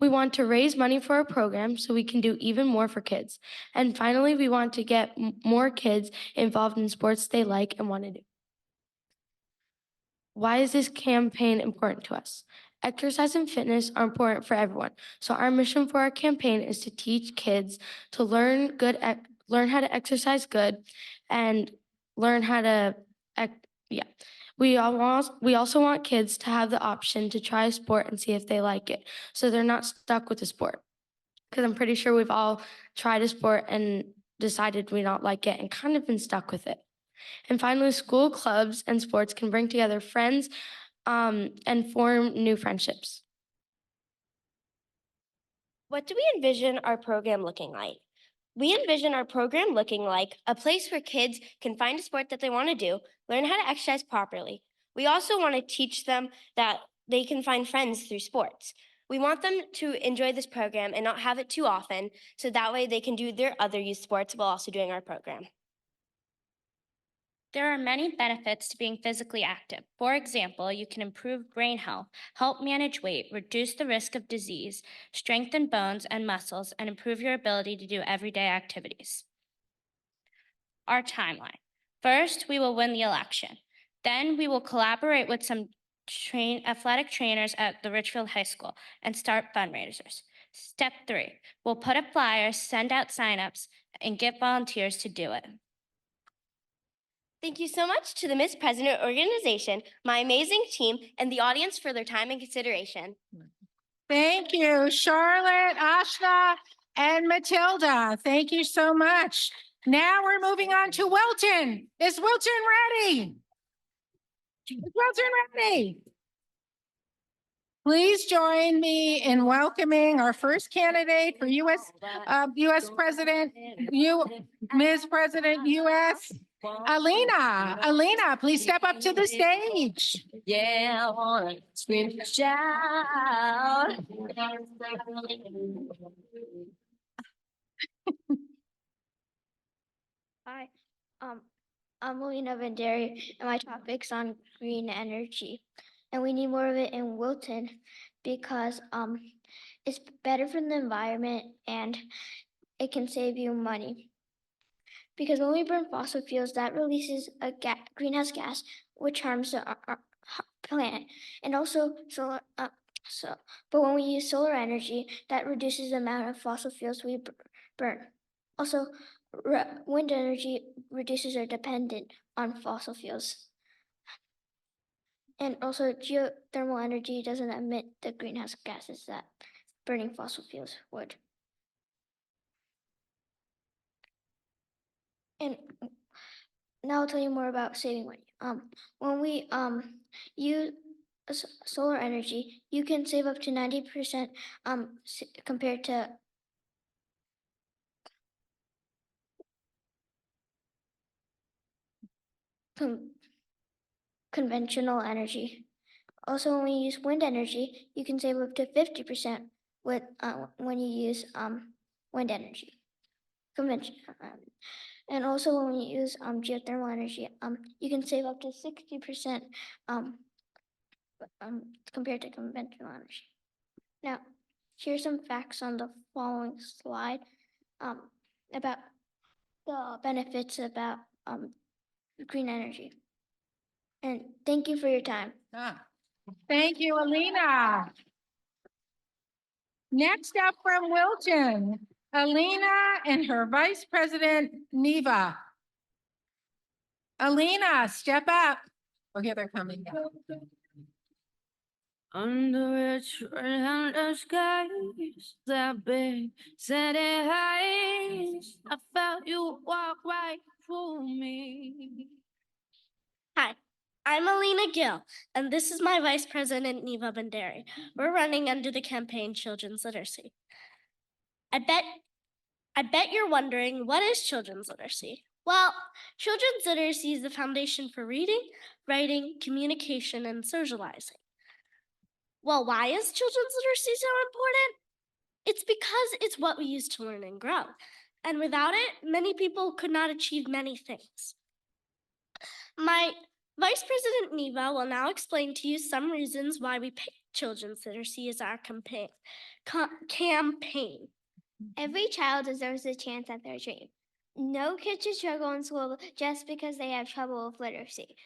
We want to raise money for our program so we can do even more for kids. And finally, we want to get more kids involved in sports they like and want to do. Why is this campaign important to us? Exercise and fitness are important for everyone. So our mission for our campaign is to teach kids to learn how to exercise good and learn how to, We also want kids to have the option to try a sport and see if they like it, so they're not stuck with the sport. Because I'm pretty sure we've all tried a sport and decided we don't like it and kind of been stuck with it. And finally, school clubs and sports can bring together friends and form new friendships. What do we envision our program looking like? We envision our program looking like a place where kids can find a sport that they want to do, learn how to exercise properly. We also want to teach them that they can find friends through sports. We want them to enjoy this program and not have it too often, so that way they can do their other youth sports while also doing our program. There are many benefits to being physically active. For example, you can improve brain health, help manage weight, reduce the risk of disease, strengthen bones and muscles, and improve your ability to do everyday activities. Our timeline. First, we will win the election. Then we will collaborate with some athletic trainers at the Ridgefield High School and start fundraisers. Step 3, we'll put up flyers, send out signups, and get volunteers to do it. Thank you so much to the Miss President organization, my amazing team, and the audience for their time and consideration. Thank you, Charlotte, Ashna, and Matilda. Thank you so much. Now we're moving on to Wilton. Is Wilton ready? Is Wilton ready? Please join me in welcoming our first candidate for U.S. President, Ms. President U.S. Alina. Alina, please step up to the stage. Yeah, I want to scream and shout. Hi, I'm Alina Vanderi, and my topic's on green energy. And we need more of it in Wilton because it's better for the environment and it can save you money. Because when we burn fossil fuels, that releases a greenhouse gas, which harms the planet. And also solar. But when we use solar energy, that reduces the amount of fossil fuels we burn. Also, wind energy reduces our dependence on fossil fuels. And also, geothermal energy doesn't emit the greenhouse gases that burning fossil fuels would. And now I'll tell you more about saving money. When we use solar energy, you can save up to 90% compared to conventional energy. Also, when you use wind energy, you can save up to 50% with when you use wind energy. Convention. And also when you use geothermal energy, you can save up to 60% compared to conventional energy. Now, here's some facts on the following slide about the benefits about green energy. And thank you for your time. Thank you, Alina. Next up from Wilton, Alina and her Vice President, Neva. Alina, step up. Oh, here they're coming. Under a tree under skies that big city heights, I felt you walk right through me. Hi, I'm Alina Gill, and this is my Vice President, Neva Banderi. We're running under the campaign Children's Literacy. I bet you're wondering, what is children's literacy? Well, children's literacy is the foundation for reading, writing, communication, and socializing. Well, why is children's literacy so important? It's because it's what we use to learn and grow. And without it, many people could not achieve many things. My Vice President Neva will now explain to you some reasons why we picked children's literacy as our campaign. Every child deserves a chance at their dream. No kid should struggle in school just because they have trouble with literacy.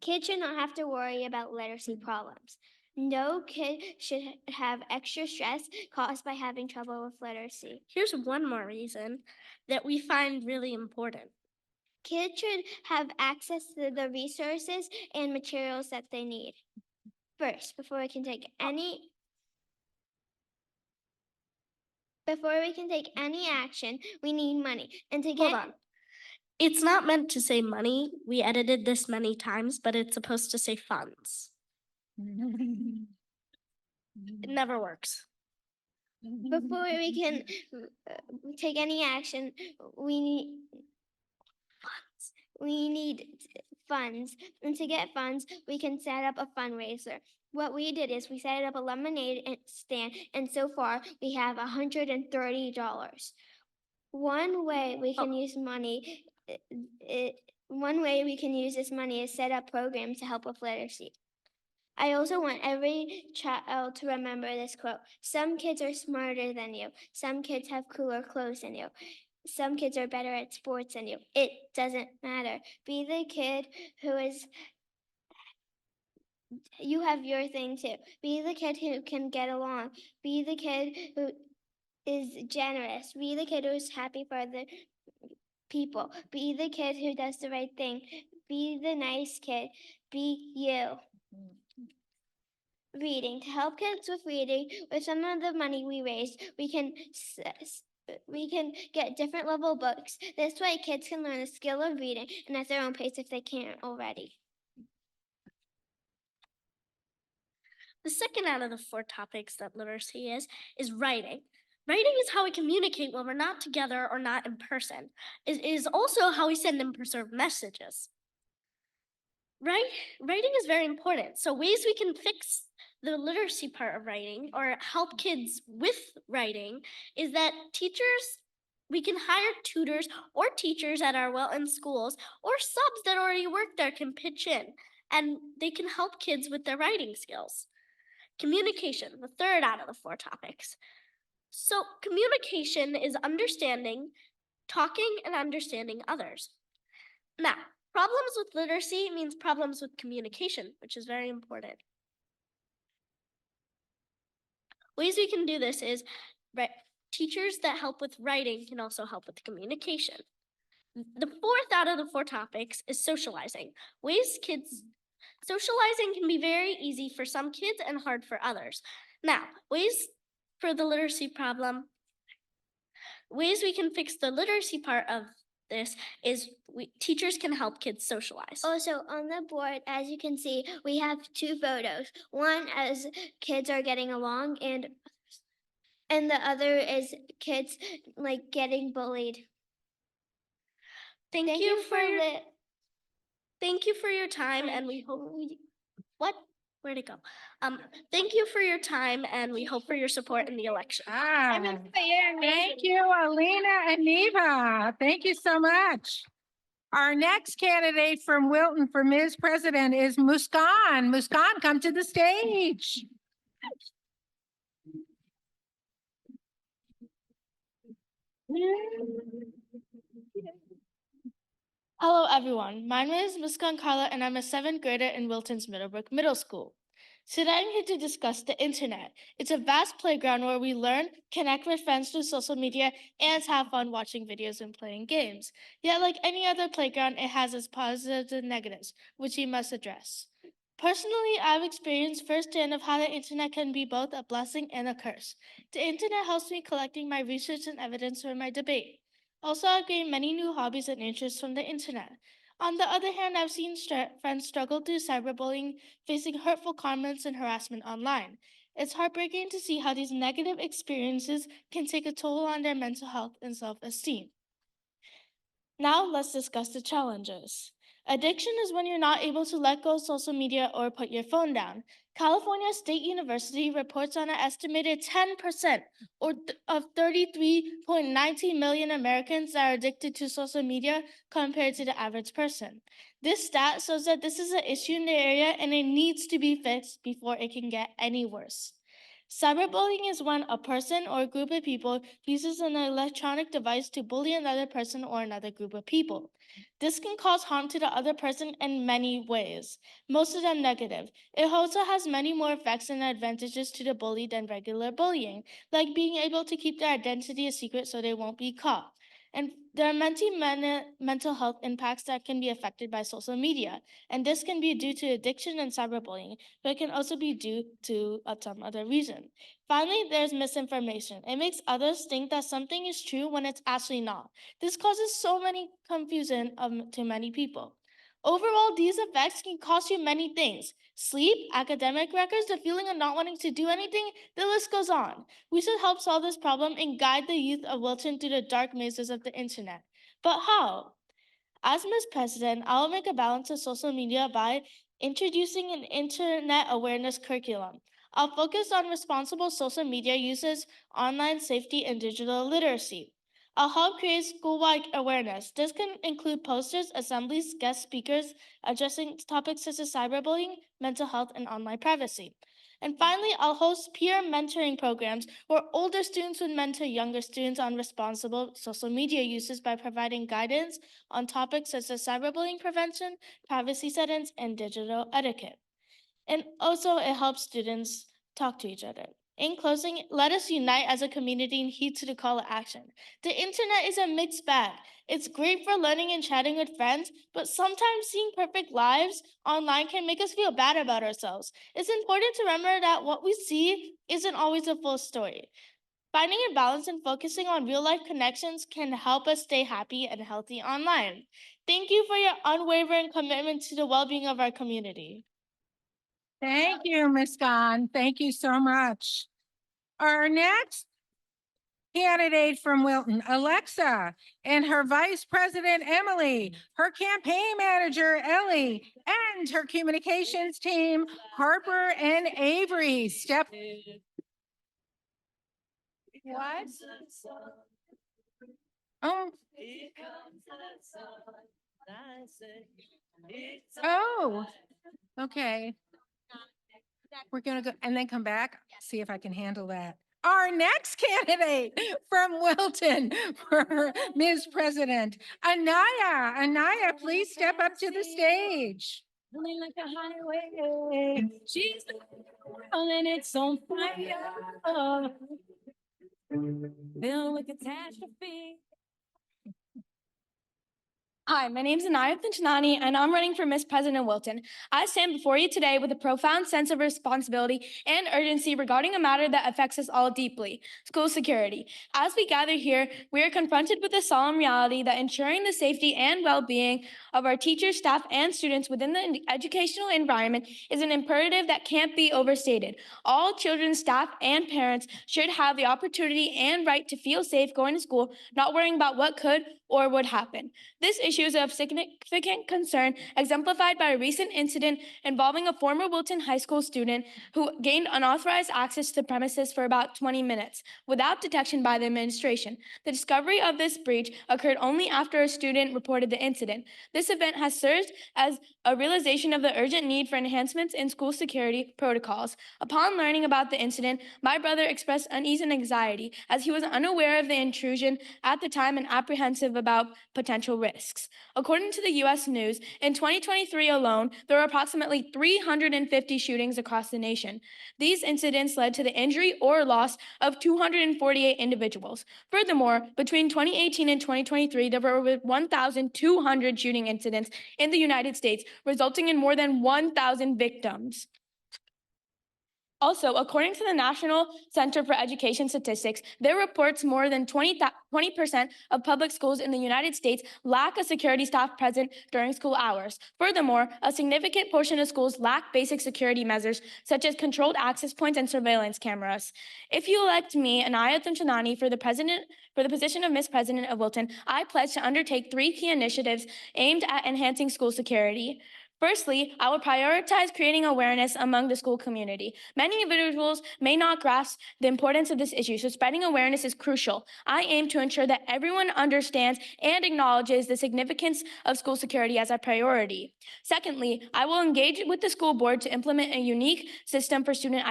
Kids should not have to worry about literacy problems. No kid should have extra stress caused by having trouble with literacy. Here's one more reason that we find really important. Kids should have access to the resources and materials that they need. First, before we can take any action, we need money. And to get Hold on. It's not meant to say money. We edited this many times, but it's supposed to say funds. It never works. Before we can take any action, we need funds. And to get funds, we can set up a fundraiser. What we did is we set up a lemonade stand, and so far we have $130. One way we can use money, one way we can use this money is set up programs to help with literacy. I also want every child to remember this quote. Some kids are smarter than you. Some kids have cooler clothes than you. Some kids are better at sports than you. It doesn't matter. Be the kid who is, you have your thing too. Be the kid who can get along. Be the kid who is generous. Be the kid who is happy for the people. Be the kid who does the right thing. Be the nice kid. Be you. Reading. To help kids with reading, with some of the money we raised, we can get different level books. This way kids can learn the skill of reading and at their own pace if they can't already. The second out of the 4 topics that literacy is writing. Writing is how we communicate when we're not together or not in person. It is also how we send and preserve messages. Writing is very important. So ways we can fix the literacy part of writing or help kids with writing is that we can hire tutors or teachers at our Wilton schools or subs that already work there can pitch in and they can help kids with their writing skills. Communication, the third out of the 4 topics. So communication is understanding, talking, and understanding others. Now, problems with literacy means problems with communication, which is very important. Ways we can do this is teachers that help with writing can also help with communication. The 4th out of the 4 topics is socializing. Socializing can be very easy for some kids and hard for others. Now, ways for the literacy problem, ways we can fix the literacy part of this is teachers can help kids socialize. Also, on the board, as you can see, we have two photos. One as kids are getting along, and the other is kids like getting bullied. Thank you for your time, and we hope where'd it go? Thank you for your time, and we hope for your support in the election. Thank you, Alina and Neva. Thank you so much. Our next candidate from Wilton for Ms. President is Muskan. Muskan, come to the stage. Hello, everyone. My name is Muskan Carla, and I'm a 7th grader in Wilton's Middlebrook Middle School. Today, I'm here to discuss the internet. It's a vast playground where we learn, connect with friends through social media, and have fun watching videos and playing games. Yet, like any other playground, it has its positives and negatives, which we must address. Personally, I've experienced firsthand of how the internet can be both a blessing and a curse. The internet helps me collecting my research and evidence for my debate. Also, I've gained many new hobbies and interests from the internet. On the other hand, I've seen friends struggle through cyberbullying, facing hurtful comments and harassment online. It's heartbreaking to see how these negative experiences can take a toll on their mental health and self-esteem. Now, let's discuss the challenges. Addiction is when you're not able to let go of social media or put your phone down. California State University reports on an estimated 10% of 33.19 million Americans that are addicted to social media compared to the average person. This stat shows that this is an issue in the area and it needs to be fixed before it can get any worse. Cyberbullying is when a person or a group of people uses an electronic device to bully another person or another group of people. This can cause harm to the other person in many ways, most of them negative. It also has many more effects and advantages to the bully than regular bullying, like being able to keep their identity a secret so they won't be caught. And there are many mental health impacts that can be affected by social media, and this can be due to addiction and cyberbullying, but it can also be due to some other reason. Finally, there's misinformation. It makes others think that something is true when it's actually not. This causes so many confusion to many people. Overall, these effects can cost you many things: sleep, academic records, the feeling of not wanting to do anything, the list goes on. We should help solve this problem and guide the youth of Wilton through the dark mazes of the internet. But how? As Ms. President, I will make a balance of social media by introducing an internet awareness curriculum. I'll focus on responsible social media uses, online safety, and digital literacy. I'll help create school-wide awareness. This can include posters, assemblies, guest speakers, addressing topics such as cyberbullying, mental health, and online privacy. And finally, I'll host peer mentoring programs where older students would mentor younger students on responsible social media uses by providing guidance on topics such as cyberbullying prevention, privacy settings, and digital etiquette. And also, it helps students talk to each other. In closing, let us unite as a community and heed to the call to action. The internet is a mixed bag. It's great for learning and chatting with friends, but sometimes seeing perfect lives online can make us feel bad about ourselves. It's important to remember that what we see isn't always a full story. Finding a balance and focusing on real-life connections can help us stay happy and healthy online. Thank you for your unwavering commitment to the well-being of our community. Thank you, Ms. Gon. Thank you so much. Our next candidate from Wilton, Alexa, and her vice president, Emily, her campaign manager, Ellie, and her communications team, Harper and Avery. What? Oh. Oh, okay. We're gonna go and then come back, see if I can handle that. Our next candidate from Wilton for Ms. President, Anaya. Anaya, please step up to the stage. Like a highway, she's the world and it's on fire. Filled with catastrophe. Hi, my name is Anaya Pinchinani, and I'm running for Miss President Wilton. I stand before you today with a profound sense of responsibility and urgency regarding a matter that affects us all deeply, school security. As we gather here, we are confronted with the solemn reality that ensuring the safety and well-being of our teachers, staff, and students within the educational environment is an imperative that can't be overstated. All children, staff, and parents should have the opportunity and right to feel safe going to school, not worrying about what could or would happen. This issue is of significant concern, exemplified by a recent incident involving a former Wilton High School student who gained unauthorized access to the premises for about 20 minutes without detection by the administration. The discovery of this breach occurred only after a student reported the incident. This event has served as a realization of the urgent need for enhancements in school security protocols. Upon learning about the incident, my brother expressed unease and anxiety as he was unaware of the intrusion at the time and apprehensive about potential risks. According to the U.S. News, in 2023 alone, there were approximately 350 shootings across the nation. These incidents led to the injury or loss of 248 individuals. Furthermore, between 2018 and 2023, there were over 1,200 shooting incidents in the United States, resulting in more than 1,000 victims. Also, according to the National Center for Education Statistics, their reports more than 20% of public schools in the United States lack a security staff present during school hours. Furthermore, a significant portion of schools lack basic security measures, such as controlled access points and surveillance cameras. If you elect me, Anaya Pinchinani, for the position of Miss President of Wilton, I pledge to undertake 3 key initiatives aimed at enhancing school security. Firstly, I will prioritize creating awareness among the school community. Many individuals may not grasp the importance of this issue, so spreading awareness is crucial. I aim to ensure that everyone understands and acknowledges the significance of school security as a priority. Secondly, I will engage with the school board to implement a unique system for student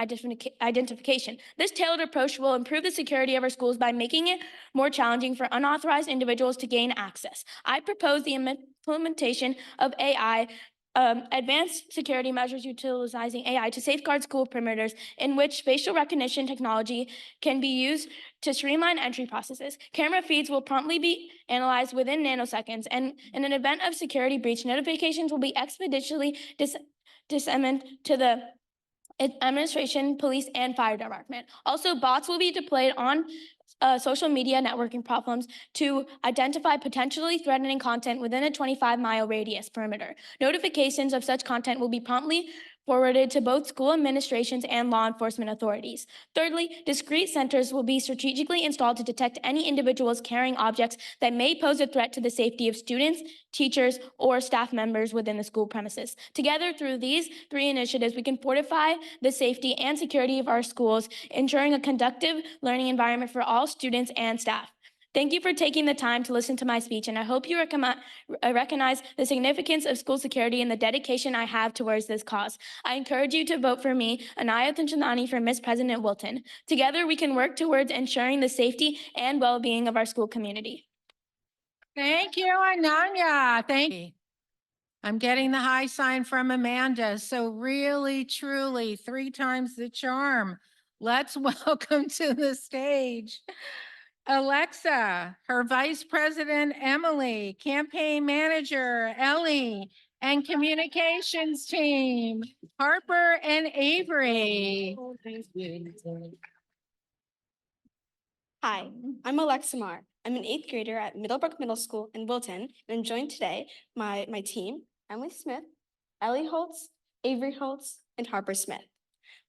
identification. This tailored approach will improve the security of our schools by making it more challenging for unauthorized individuals to gain access. I propose the implementation of AI, advanced security measures utilizing AI to safeguard school perimeters, in which facial recognition technology can be used to streamline entry processes. Camera feeds will promptly be analyzed within nanoseconds, and in an event of security breach, notifications will be expeditiously disseminated to the administration, police, and fire department. Also, bots will be deployed on social media networking platforms to identify potentially threatening content within a 25-mile radius perimeter. Notifications of such content will be promptly forwarded to both school administrations and law enforcement authorities. Thirdly, discrete centers will be strategically installed to detect any individuals carrying objects that may pose a threat to the safety of students, teachers, or staff members within the school premises. Together, through these 3 initiatives, we can fortify the safety and security of our schools, ensuring a conducive learning environment for all students and staff. Thank you for taking the time to listen to my speech, and I hope you recognize the significance of school security and the dedication I have towards this cause. I encourage you to vote for me, Anaya Pinchinani, for Miss President Wilton. Together, we can work towards ensuring the safety and well-being of our school community. Thank you, Ananya. Thank you. I'm getting the high sign from Amanda. So really, truly, 3 times the charm. Let's welcome to the stage Alexa, her Vice President, Emily, Campaign Manager, Ellie, and Communications Team, Harper and Avery. Hi, I'm Alexa Marr. I'm an 8th grader at Middlebrook Middle School in Wilton, and I'm joined today by my team, Emily Smith, Ellie Holtz, Avery Holtz, and Harper Smith.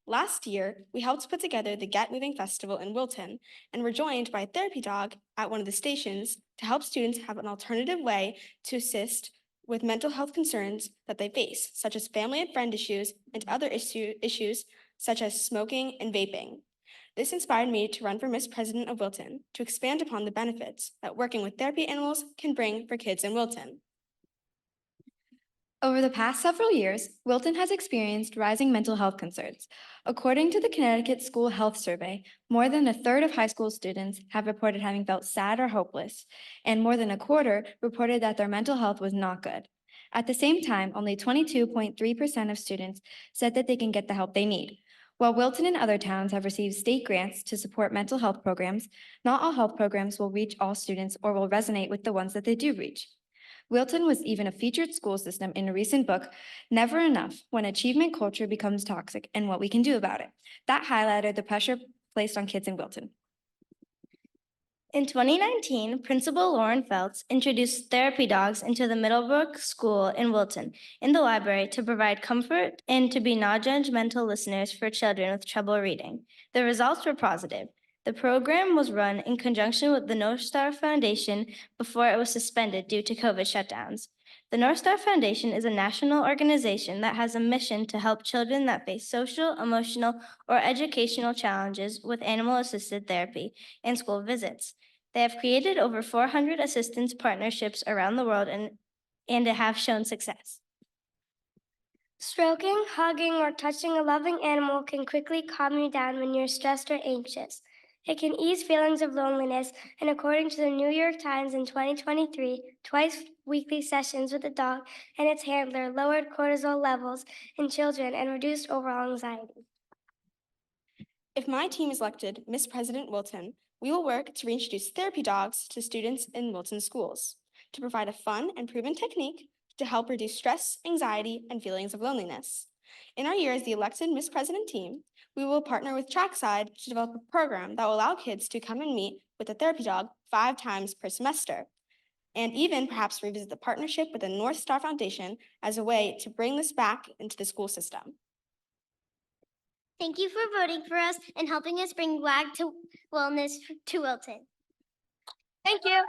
Last year, we helped put together the Get Moving Festival in Wilton, and were joined by a therapy dog at one of the stations to help students have an alternative way to assist with mental health concerns that they face, such as family and friend issues and other issues such as smoking and vaping. This inspired me to run for Miss President of Wilton to expand upon the benefits that working with therapy animals can bring for kids in Wilton. Over the past several years, Wilton has experienced rising mental health concerns. According to the Connecticut School Health Survey, more than a third of high school students have reported having felt sad or hopeless, and more than a quarter reported that their mental health was not good. At the same time, only 22.3% of students said that they can get the help they need. While Wilton and other towns have received state grants to support mental health programs, not all health programs will reach all students or will resonate with the ones that they do reach. Wilton was even a featured school system in a recent book, Never Enough, When Achievement Culture Becomes Toxic and What We Can Do About It. That highlighted the pressure placed on kids in Wilton. In 2019, Principal Lauren Feltz introduced therapy dogs into the Middlebrook School in Wilton in the library to provide comfort and to be non-judgmental listeners for children with trouble reading. The results were positive. The program was run in conjunction with the North Star Foundation before it was suspended due to COVID shutdowns. The North Star Foundation is a national organization that has a mission to help children that face social, emotional, or educational challenges with animal-assisted therapy and school visits. They have created over 400 assistance partnerships around the world and have shown success. Stroking, hugging, or touching a loving animal can quickly calm you down when you're stressed or anxious. It can ease feelings of loneliness, and according to the New York Times in 2023, twice-weekly sessions with a dog and its handler lowered cortisol levels in children and reduced overall anxiety. If my team is elected Miss President Wilton, we will work to reintroduce therapy dogs to students in Wilton schools to provide a fun and proven technique to help reduce stress, anxiety, and feelings of loneliness. In our year as the elected Miss President team, we will partner with Trackside to develop a program that will allow kids to come and meet with a therapy dog 5 times per semester, and even perhaps revisit the partnership with the North Star Foundation as a way to bring this back into the school system. Thank you for voting for us and helping us bring WAG to wellness to Wilton. Thank you.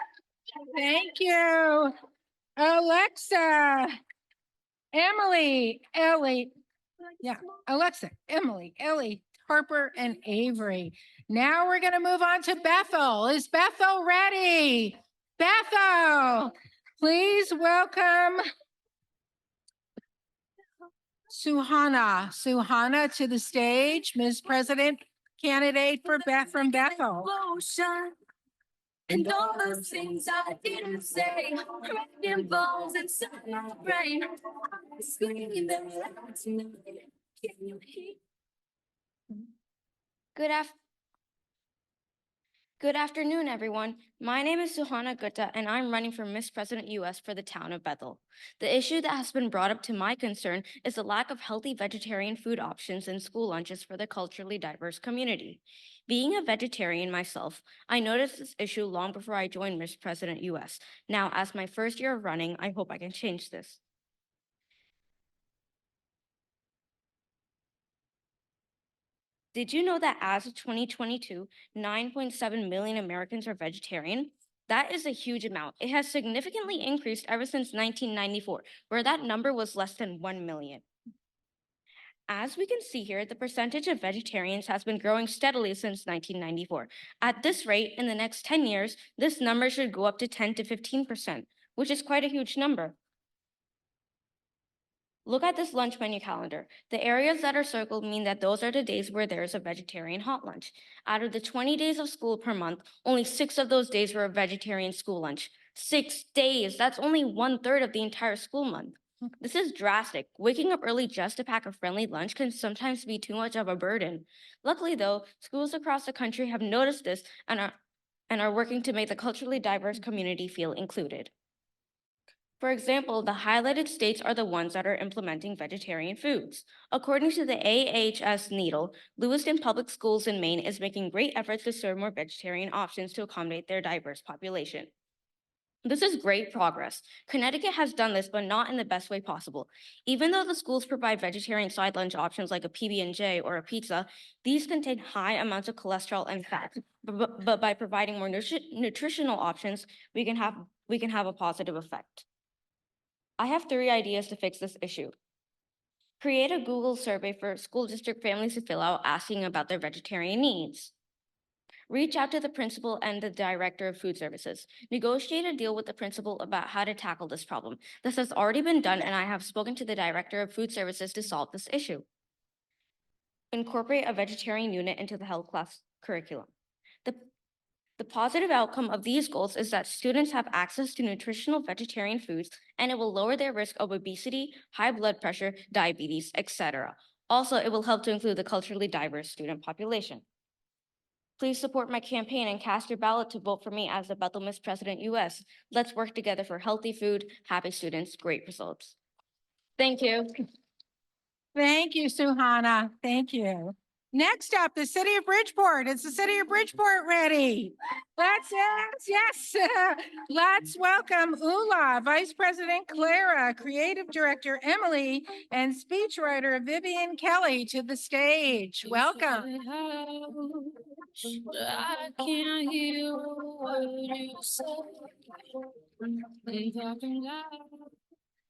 Thank you. Alexa, Emily, Ellie. Yeah, Alexa, Emily, Ellie, Harper, and Avery. Now we're going to move on to Bethel. Is Bethel ready? Bethel, please welcome Suhana to the stage, Ms. President candidate from Bethel. And all those things I didn't say, cracking bones inside my brain. Screaming them loud tonight. Can you hear? Good afternoon, everyone. My name is Suhana Gutta, and I'm running for Miss President US for the town of Bethel. The issue that has been brought up to my concern is the lack of healthy vegetarian food options in school lunches for the culturally diverse community. Being a vegetarian myself, I noticed this issue long before I joined Miss President US. Now, as my first year of running, I hope I can change this. Did you know that as of 2022, 9.7 million Americans are vegetarian? That is a huge amount. It has significantly increased ever since 1994, where that number was less than 1 million. As we can see here, the percentage of vegetarians has been growing steadily since 1994. At this rate, in the next 10 years, this number should go up to 10 to 15%, which is quite a huge number. Look at this lunch menu calendar. The areas that are circled mean that those are the days where there is a vegetarian hot lunch. Out of the 20 days of school per month, only 6 of those days were a vegetarian school lunch. 6 days, that's only 1/3 of the entire school month. This is drastic. Waking up early just to pack a friendly lunch can sometimes be too much of a burden. Luckily though, schools across the country have noticed this and are working to make the culturally diverse community feel included. For example, the highlighted states are the ones that are implementing vegetarian foods. According to the AHS Needle, Lewiston Public Schools in Maine is making great efforts to serve more vegetarian options to accommodate their diverse population. This is great progress. Connecticut has done this, but not in the best way possible. Even though the schools provide vegetarian side lunch options like a PB&J or a pizza, these contain high amounts of cholesterol and fat. But by providing more nutritional options, we can have a positive effect. I have 3 ideas to fix this issue. Create a Google survey for school district families to fill out asking about their vegetarian needs. Reach out to the principal and the director of food services. Negotiate a deal with the principal about how to tackle this problem. This has already been done, and I have spoken to the director of food services to solve this issue. Incorporate a vegetarian unit into the health class curriculum. The positive outcome of these goals is that students have access to nutritional vegetarian foods, and it will lower their risk of obesity, high blood pressure, diabetes, etc. Also, it will help to include the culturally diverse student population. Please support my campaign and cast your ballot to vote for me as the Bethel Miss President US. Let's work together for healthy food, happy students, great results. Thank you. Thank you, Suhana. Thank you. Next up, the city of Bridgeport. Is the city of Bridgeport ready? Yes. Let's welcome Ula, Vice President Clara, Creative Director Emily, and speechwriter Vivian Kelly to the stage. Welcome. I can't hear what you say.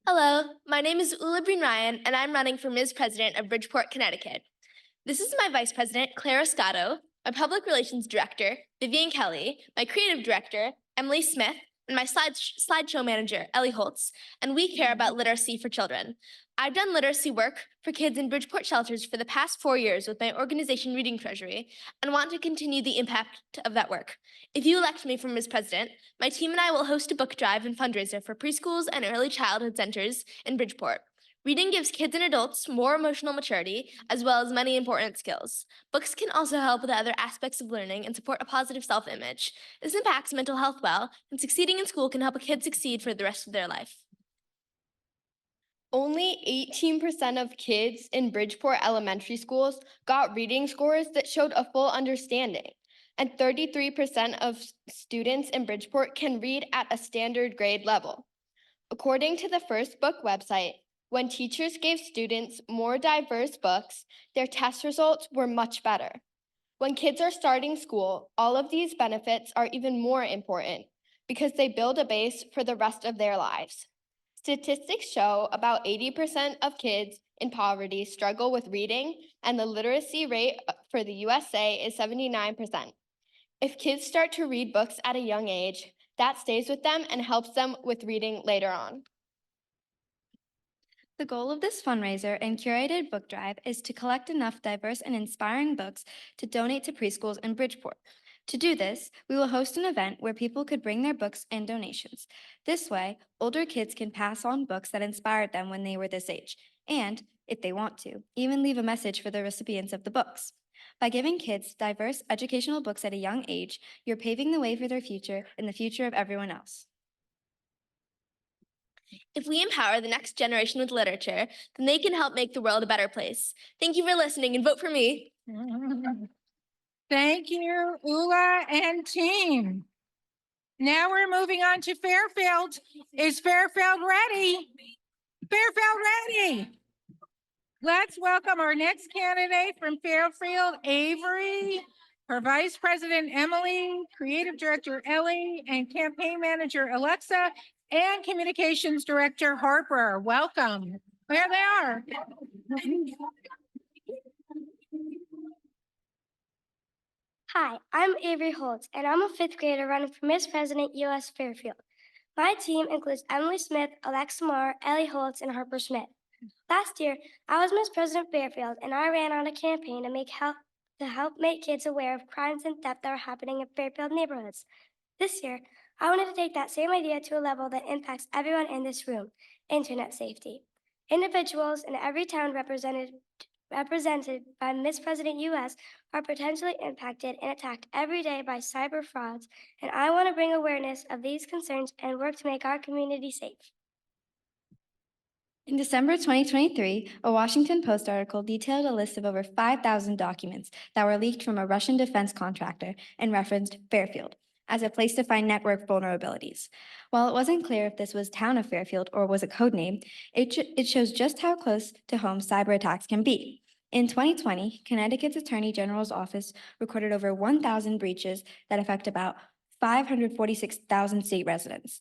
Hello, my name is Ula Breen Ryan, and I'm running for Ms. President of Bridgeport, Connecticut. This is my Vice President, Clara Scotto, my Public Relations Director, Vivian Kelly, my Creative Director, Emily Smith, and my slideshow manager, Ellie Holtz, and we care about literacy for children. I've done literacy work for kids in Bridgeport shelters for the past 4 years with my organization Reading Treasury and want to continue the impact of that work. If you elect me for Ms. President, my team and I will host a book drive and fundraiser for preschools and early childhood centers in Bridgeport. Reading gives kids and adults more emotional maturity, as well as many important skills. Books can also help with other aspects of learning and support a positive self-image. This impacts mental health well, and succeeding in school can help a kid succeed for the rest of their life. Only 18% of kids in Bridgeport elementary schools got reading scores that showed a full understanding, and 33% of students in Bridgeport can read at a standard grade level. According to the First Book website, when teachers gave students more diverse books, their test results were much better. When kids are starting school, all of these benefits are even more important because they build a base for the rest of their lives. Statistics show about 80% of kids in poverty struggle with reading, and the literacy rate for the USA is 79%. If kids start to read books at a young age, that stays with them and helps them with reading later on. The goal of this fundraiser and curated book drive is to collect enough diverse and inspiring books to donate to preschools in Bridgeport. To do this, we will host an event where people could bring their books and donations. This way, older kids can pass on books that inspired them when they were this age, and, if they want to, even leave a message for the recipients of the books. By giving kids diverse educational books at a young age, you're paving the way for their future and the future of everyone else. If we empower the next generation with literature, then they can help make the world a better place. Thank you for listening and vote for me. Thank you, Ula and team. Now we're moving on to Fairfield. Is Fairfield ready? Fairfield ready? Let's welcome our next candidate from Fairfield, Avery, her Vice President, Emily, Creative Director, Ellie, and Campaign Manager, Alexa, and Communications Director, Harper. Welcome. There they are. Hi, I'm Avery Holtz, and I'm a fifth grader running for Miss President US Fairfield. My team includes Emily Smith, Alexa Marr, Ellie Holtz, and Harper Smith. Last year, I was Miss President Fairfield, and I ran on a campaign to help make kids aware of crimes and theft that are happening in Fairfield neighborhoods. This year, I wanted to take that same idea to a level that impacts everyone in this room: internet safety. Individuals in every town represented by Miss President US are potentially impacted and attacked every day by cyber frauds, and I want to bring awareness of these concerns and work to make our community safe. In December 2023, a Washington Post article detailed a list of over 5,000 documents that were leaked from a Russian defense contractor and referenced Fairfield as a place to find network vulnerabilities. While it wasn't clear if this was Town of Fairfield or was a code name, it shows just how close to home cyber attacks can be. In 2020, Connecticut's Attorney General's office recorded over 1,000 breaches that affect about 546,000 state residents.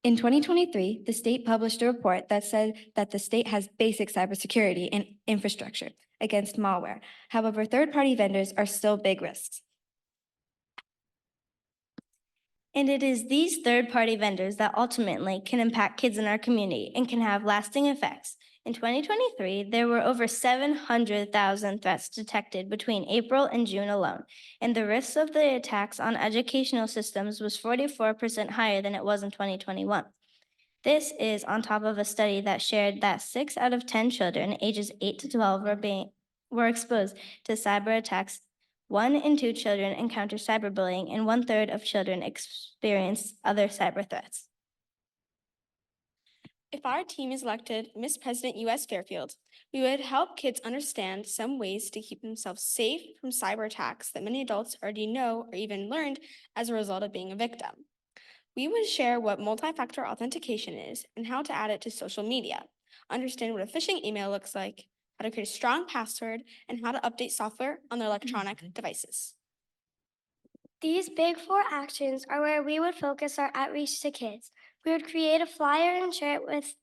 In 2023, the state published a report that said that the state has basic cybersecurity and infrastructure against malware. However, third-party vendors are still big risks. And it is these third-party vendors that ultimately can impact kids in our community and can have lasting effects. In 2023, there were over 700,000 threats detected between April and June alone, and the risks of the attacks on educational systems was 44% higher than it was in 2021. This is on top of a study that shared that 6 out of 10 children ages 8 to 12 were exposed to cyber attacks 1 in 2 children encounter cyberbullying, and 1/3 of children experience other cyber threats. If our team is elected Miss President US Fairfield, we would help kids understand some ways to keep themselves safe from cyber attacks that many adults already know or even learned as a result of being a victim. We would share what multi-factor authentication is and how to add it to social media, understand what a phishing email looks like, how to create a strong password, and how to update software on their electronic devices. These big 4 actions are where we would focus our outreach to kids. We would create a flyer and share it with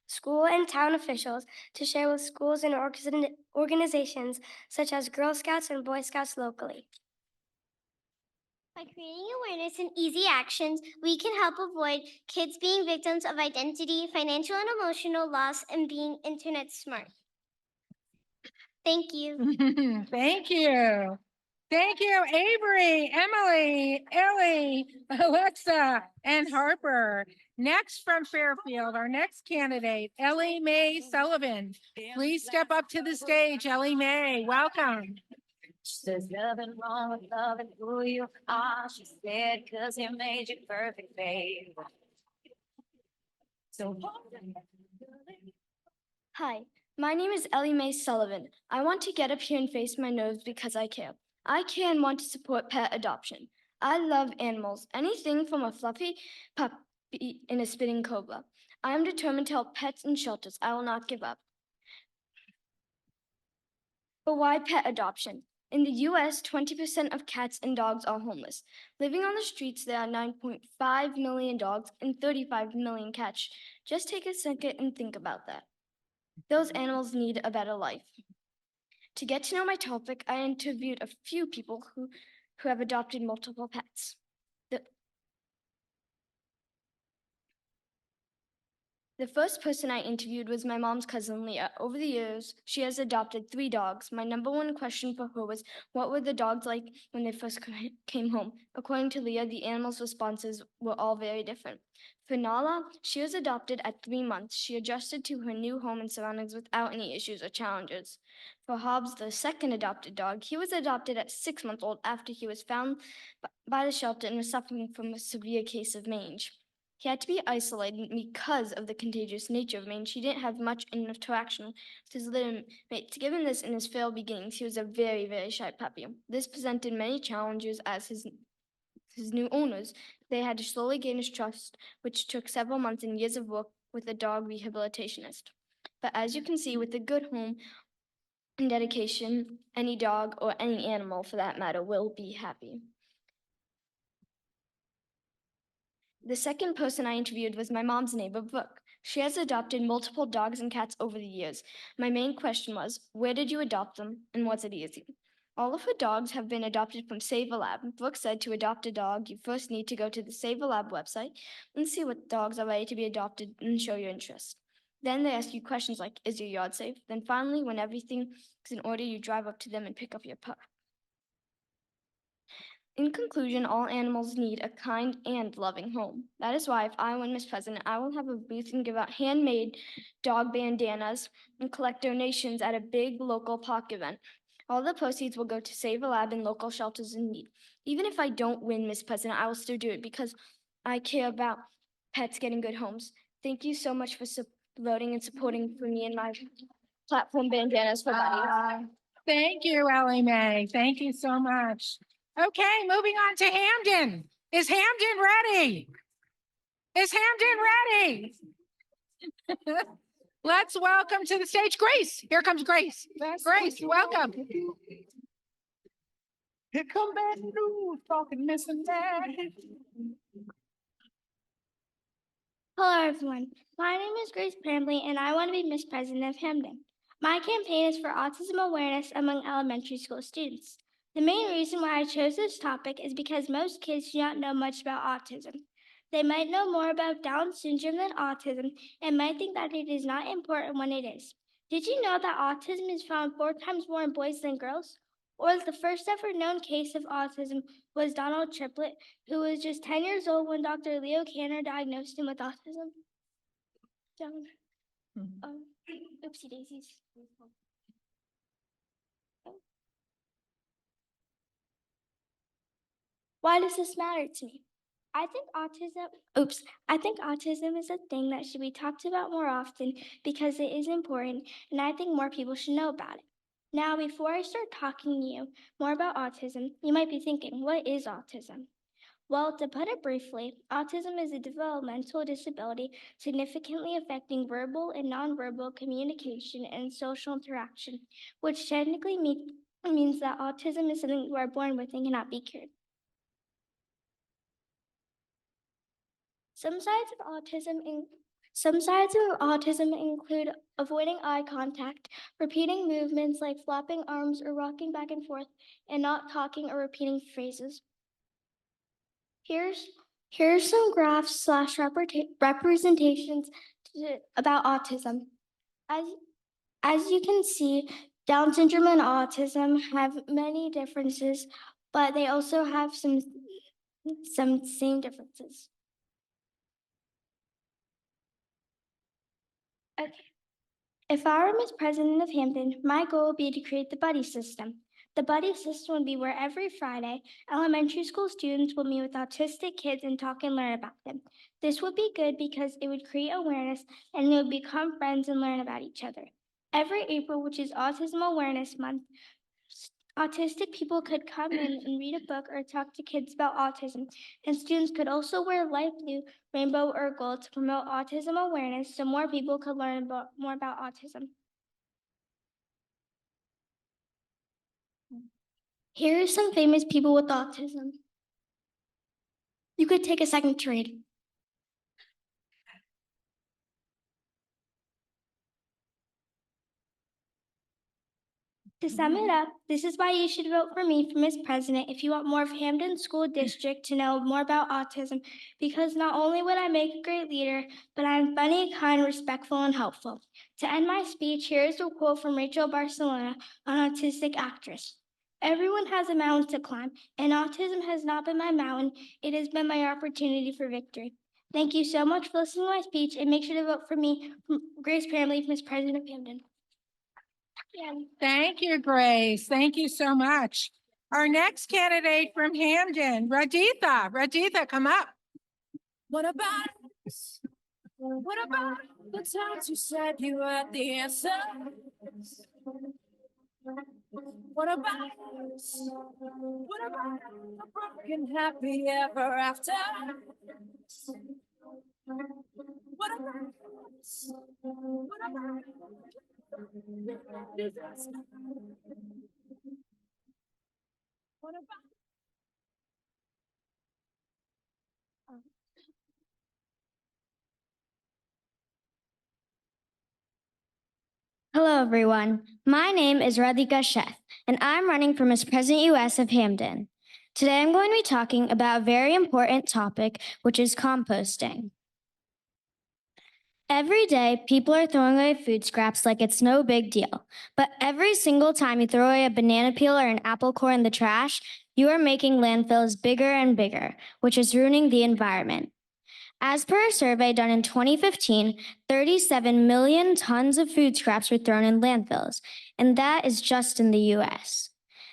school and town officials to share with schools and organizations such as Girl Scouts and Boy Scouts locally. By creating awareness and easy actions, we can help avoid kids being victims of identity, financial and emotional loss, and being internet smart. Thank you. Thank you. Thank you, Avery, Emily, Ellie, Alexa, and Harper. Next from Fairfield, our next candidate, Ellie Mae Sullivan. Please step up to the stage, Ellie Mae. Welcome. There's nothing wrong with loving who you are, she said, cause he made you perfect, babe. So Hi, my name is Ellie Mae Sullivan. I want to get up here and face my nerves because I care. I care and want to support pet adoption. I love animals, anything from a fluffy puppy and a spitting cobra. I am determined to help pets in shelters. I will not give up. But why pet adoption? In the US, 20% of cats and dogs are homeless. Living on the streets, there are 9.5 million dogs and 35 million cats. Just take a second and think about that. Those animals need a better life. To get to know my topic, I interviewed a few people who have adopted multiple pets. The first person I interviewed was my mom's cousin, Leah. Over the years, she has adopted 3 dogs. My number one question for her was, what were the dogs like when they first came home? According to Leah, the animals' responses were all very different. For Nala, she was adopted at 3 months. She adjusted to her new home and surroundings without any issues or challenges. For Hobbs, the second adopted dog, he was adopted at 6 months old after he was found by the shelter and was suffering from a severe case of mange. He had to be isolated because of the contagious nature of mange. He didn't have much interaction with his little mates. Given this in his frail beginnings, he was a very, very shy puppy. This presented many challenges as his new owners. They had to slowly gain his trust, which took several months and years of work with a dog rehabilitationist. But as you can see, with a good home and dedication, any dog or any animal for that matter will be happy. The second person I interviewed was my mom's neighbor, Brooke. She has adopted multiple dogs and cats over the years. My main question was, where did you adopt them, and was it easy? All of her dogs have been adopted from Save a Lab. Brooke said to adopt a dog, you first need to go to the Save a Lab website and see what dogs are ready to be adopted and show your interest. Then they ask you questions like, is your yard safe? Then finally, when everything is in order, you drive up to them and pick up your pup. In conclusion, all animals need a kind and loving home. That is why if I win Miss President, I will have a booth and give out handmade dog bandanas and collect donations at a big local park event. All the proceeds will go to Save a Lab and local shelters in need. Even if I don't win Miss President, I will still do it because I care about pets getting good homes. Thank you so much for voting and supporting for me and my platform bandanas for Buddy. Thank you, Ellie Mae. Thank you so much. Okay, moving on to Hamden. Is Hamden ready? Is Hamden ready? Let's welcome to the stage Grace. Here comes Grace. Grace, welcome. Here come that news talking this and that. Hello, everyone. My name is Grace Prambley, and I want to be Miss President of Hamden. My campaign is for autism awareness among elementary school students. The main reason why I chose this topic is because most kids do not know much about autism. They might know more about Down syndrome than autism and might think that it is not important when it is. Did you know that autism is found 4 times more in boys than girls? Or the first ever known case of autism was Donald Triplett, who was just 10 years old when Dr. Leo Kanner diagnosed him with autism. Oopsie daisies. Why does this matter to me? I think autism is a thing that should be talked about more often because it is important, and I think more people should know about it. Now, before I start talking to you more about autism, you might be thinking, what is autism? Well, to put it briefly, autism is a developmental disability significantly affecting verbal and nonverbal communication and social interaction, which technically means that autism is something you are born with and cannot be cured. Some signs of autism include avoiding eye contact, repeating movements like flapping arms or rocking back and forth, and not talking or repeating phrases. Here's some graphs / representations about autism. As you can see, Down syndrome and autism have many differences, but they also have some same differences. Okay. If I were Miss President of Hamden, my goal would be to create the buddy system. The buddy system would be where every Friday, elementary school students will meet with autistic kids and talk and learn about them. This would be good because it would create awareness and they would become friends and learn about each other. Every April, which is Autism Awareness Month, autistic people could come in and read a book or talk to kids about autism, and students could also wear light blue, rainbow, or gold to promote autism awareness so more people could learn more about autism. Here are some famous people with autism. You could take a second to read. To sum it up, this is why you should vote for me for Miss President if you want more of Hamden School District to know more about autism, because not only would I make a great leader, but I'm funny, kind, respectful, and helpful. To end my speech, here's a quote from Rachel Barcelona, an autistic actress. Everyone has a mountain to climb, and autism has not been my mountain, it has been my opportunity for victory. Thank you so much for listening to my speech, and make sure to vote for me, Grace Parley, Miss President of Hamden. Thank you, Grace. Thank you so much. Our next candidate from Hamden, Raditha. Raditha, come up. What about us? What about the times you said you had the answer? What about us? What about the broken happy ever after? What about us? What about what about Hello, everyone. My name is Radhika Sheth, and I'm running for Miss President US of Hamden. Today, I'm going to be talking about a very important topic, which is composting. Every day, people are throwing away food scraps like it's no big deal. But every single time you throw away a banana peel or an apple core in the trash, you are making landfills bigger and bigger, which is ruining the environment. As per a survey done in 2015, 37 million tons of food scraps were thrown in landfills, and that is just in the US.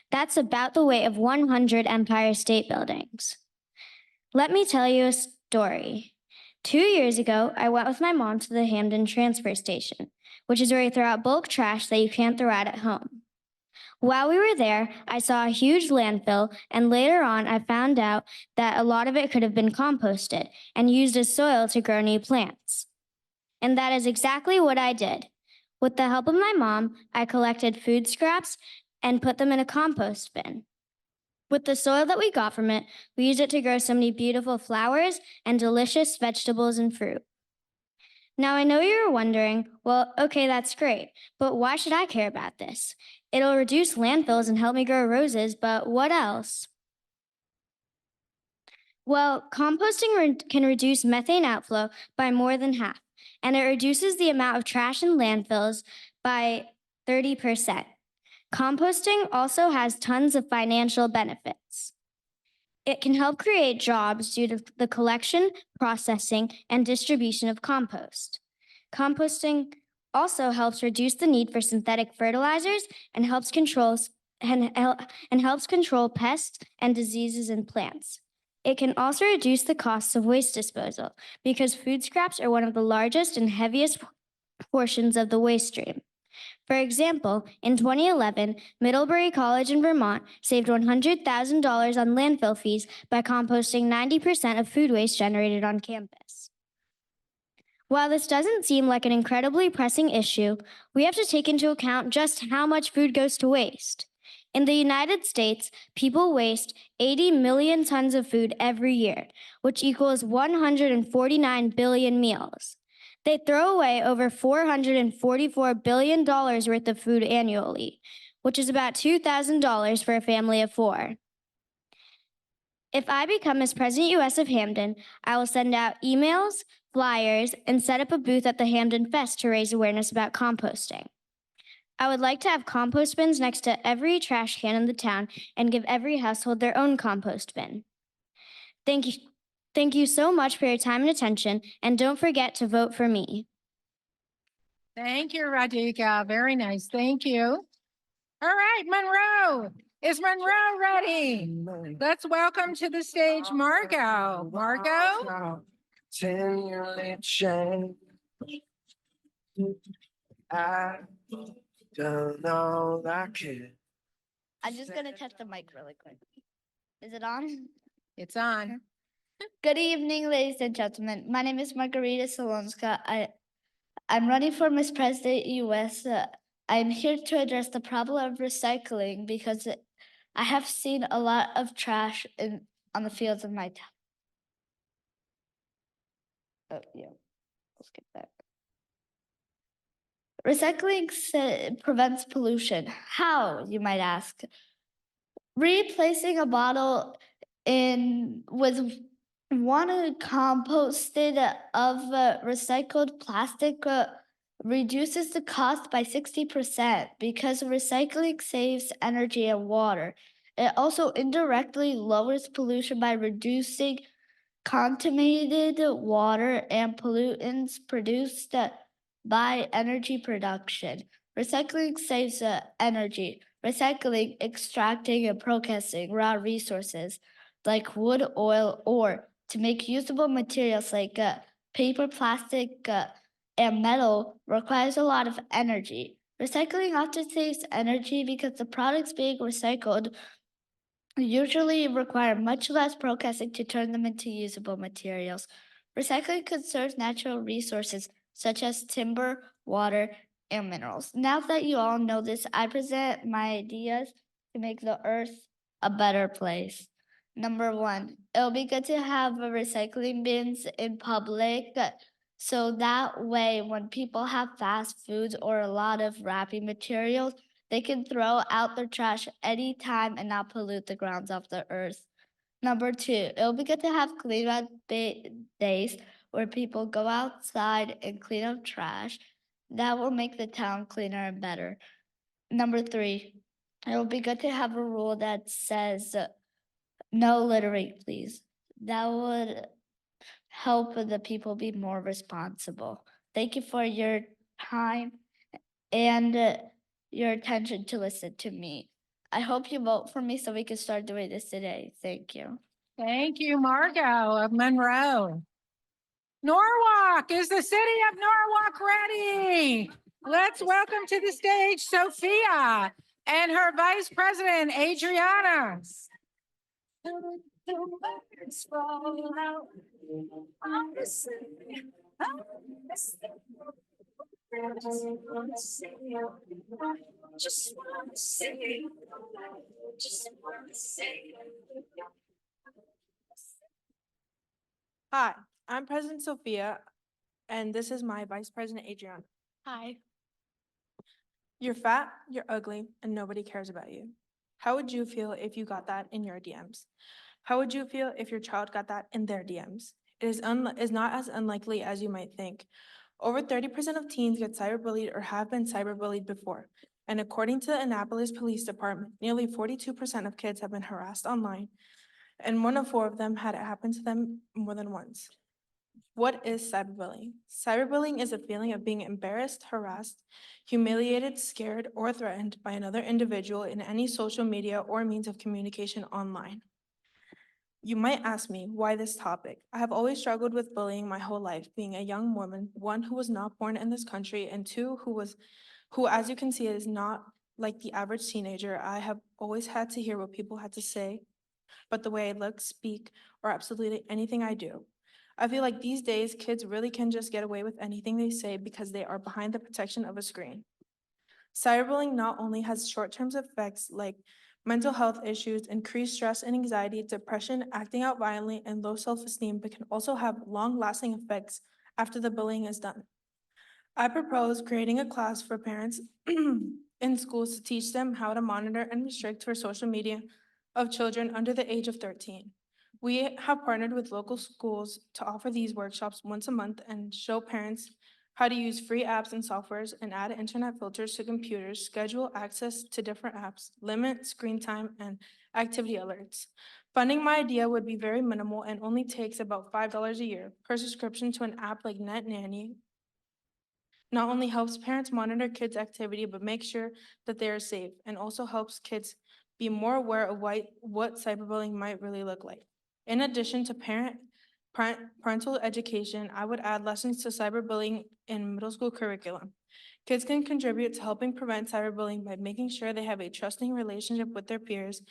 That's about the weight of 100 Empire State Buildings. Let me tell you a story. 2 years ago, I went with my mom to the Hamden transfer station, which is where you throw out bulk trash that you can't throw out at home. While we were there, I saw a huge landfill, and later on, I found out that a lot of it could have been composted and used as soil to grow new plants. And that is exactly what I did. With the help of my mom, I collected food scraps and put them in a compost bin. With the soil that we got from it, we used it to grow so many beautiful flowers and delicious vegetables and fruit. Now, I know you're wondering, well, okay, that's great, but why should I care about this? It'll reduce landfills and help me grow roses, but what else? Well, composting can reduce methane outflow by more than half, and it reduces the amount of trash in landfills by 30%. Composting also has tons of financial benefits. It can help create jobs due to the collection, processing, and distribution of compost. Composting also helps reduce the need for synthetic fertilizers and helps control and helps control pests and diseases in plants. It can also reduce the costs of waste disposal because food scraps are one of the largest and heaviest portions of the waste stream. For example, in 2011, Middlebury College in Vermont saved $100,000 on landfill fees by composting 90% of food waste generated on campus. While this doesn't seem like an incredibly pressing issue, we have to take into account just how much food goes to waste. In the United States, people waste 80 million tons of food every year, which equals 149 billion meals. They throw away over $444 billion worth of food annually, which is about $2,000 for a family of 4. If I become Miss President US of Hamden, I will send out emails, flyers, and set up a booth at the Hamden Fest to raise awareness about composting. I would like to have compost bins next to every trash can in the town and give every household their own compost bin. Thank you so much for your time and attention, and don't forget to vote for me. Thank you, Radhika. Very nice. Thank you. All right, Monroe. Is Monroe ready? Let's welcome to the stage Margot. Margot? I don't know I can. I'm just going to test the mic really quick. Is it on? It's on. Good evening, ladies and gentlemen. My name is Margarita Solonska. I'm running for Miss President US. I'm here to address the problem of recycling because I have seen a lot of trash on the fields of my town. Oh, yeah. Let's get that. Recycling prevents pollution. How, you might ask? Replacing a bottle with one composted of recycled plastic reduces the cost by 60% because recycling saves energy and water. It also indirectly lowers pollution by reducing contaminated water and pollutants produced by energy production. Recycling saves energy. Recycling, extracting, and processing raw resources like wood, oil, ore to make usable materials like paper, plastic, and metal requires a lot of energy. Recycling often saves energy because the products being recycled usually require much less processing to turn them into usable materials. Recycling conserves natural resources such as timber, water, and minerals. Now that you all know this, I present my ideas to make the earth a better place. Number 1, it'll be good to have recycling bins in public so that way when people have fast foods or a lot of wrapping materials, they can throw out their trash anytime and not pollute the grounds of the earth. Number 2, it'll be good to have cleanup days where people go outside and clean up trash. That will make the town cleaner and better. Number 3, it'll be good to have a rule that says no littering, please. That would help the people be more responsible. Thank you for your time and your attention to listen to me. I hope you vote for me so we can start doing this today. Thank you. Thank you, Margot of Monroe. Norwalk, is the city of Norwalk ready? Let's welcome to the stage Sophia and her Vice President, Adriana. Hi, I'm President Sophia, and this is my Vice President Adriana. Hi. You're fat, you're ugly, and nobody cares about you. How would you feel if you got that in your DMs? How would you feel if your child got that in their DMs? It is not as unlikely as you might think. Over 30% of teens get cyberbullied or have been cyberbullied before. And according to the Annapolis Police Department, nearly 42% of kids have been harassed online, and 1 of 4 of them had it happen to them more than once. What is cyberbullying? Cyberbullying is a feeling of being embarrassed, harassed, humiliated, scared, or threatened by another individual in any social media or means of communication online. You might ask me, why this topic? I have always struggled with bullying my whole life, being a young woman, one who was not born in this country, and two, who, as you can see, is not like the average teenager. I have always had to hear what people had to say, but the way I look, speak, or absolutely anything I do. I feel like these days, kids really can just get away with anything they say because they are behind the protection of a screen. Cyberbullying not only has short-term effects like mental health issues, increased stress and anxiety, depression, acting out violently, and low self-esteem, but can also have long-lasting effects after the bullying is done. I propose creating a class for parents in schools to teach them how to monitor and restrict for social media of children under the age of 13. We have partnered with local schools to offer these workshops once a month and show parents how to use free apps and softwares and add internet filters to computers, schedule access to different apps, limit screen time, and activity alerts. Funding my idea would be very minimal and only takes about $5 a year per subscription to an app like Net Nanny. Not only helps parents monitor kids' activity, but make sure that they are safe, and also helps kids be more aware of what cyberbullying might really look like. In addition to parental education, I would add lessons to cyberbullying in middle school curriculum. Kids can contribute to helping prevent cyberbullying by making sure they have a trusting relationship with their peers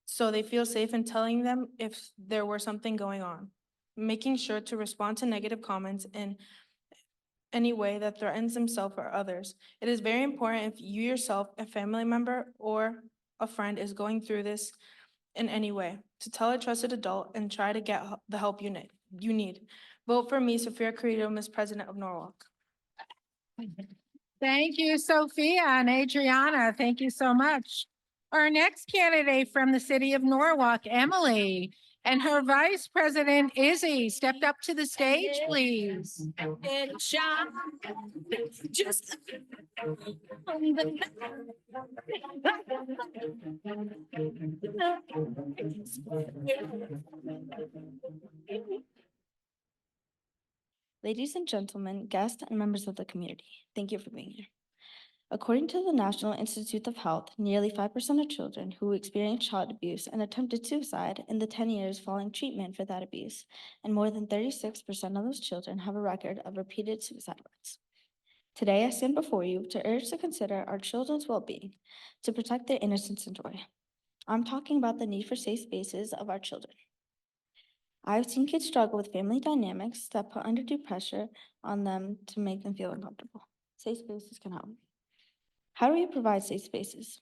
so they feel safe in telling them if there were something going on. Making sure to respond to negative comments in any way that threatens themselves or others. It is very important if you yourself, a family member, or a friend is going through this in any way, to tell a trusted adult and try to get the help you need. Vote for me, Sophia Carrillo, Miss President of Norwalk. Thank you, Sophia and Adriana. Thank you so much. Our next candidate from the city of Norwalk, Emily, and her vice president, Izzy, stepped up to the stage, please. Ladies and gentlemen, guests and members of the community, thank you for being here. According to the National Institute of Health, nearly 5% of children who experience child abuse and attempted suicide in the 10 years following treatment for that abuse, and more than 36% of those children have a record of repeated suicide attempts. Today, I stand before you to urge to consider our children's well-being, to protect their innocence and joy. I'm talking about the need for safe spaces of our children. I've seen kids struggle with family dynamics that put undue pressure on them to make them feel uncomfortable. Safe spaces can help. How do we provide safe spaces?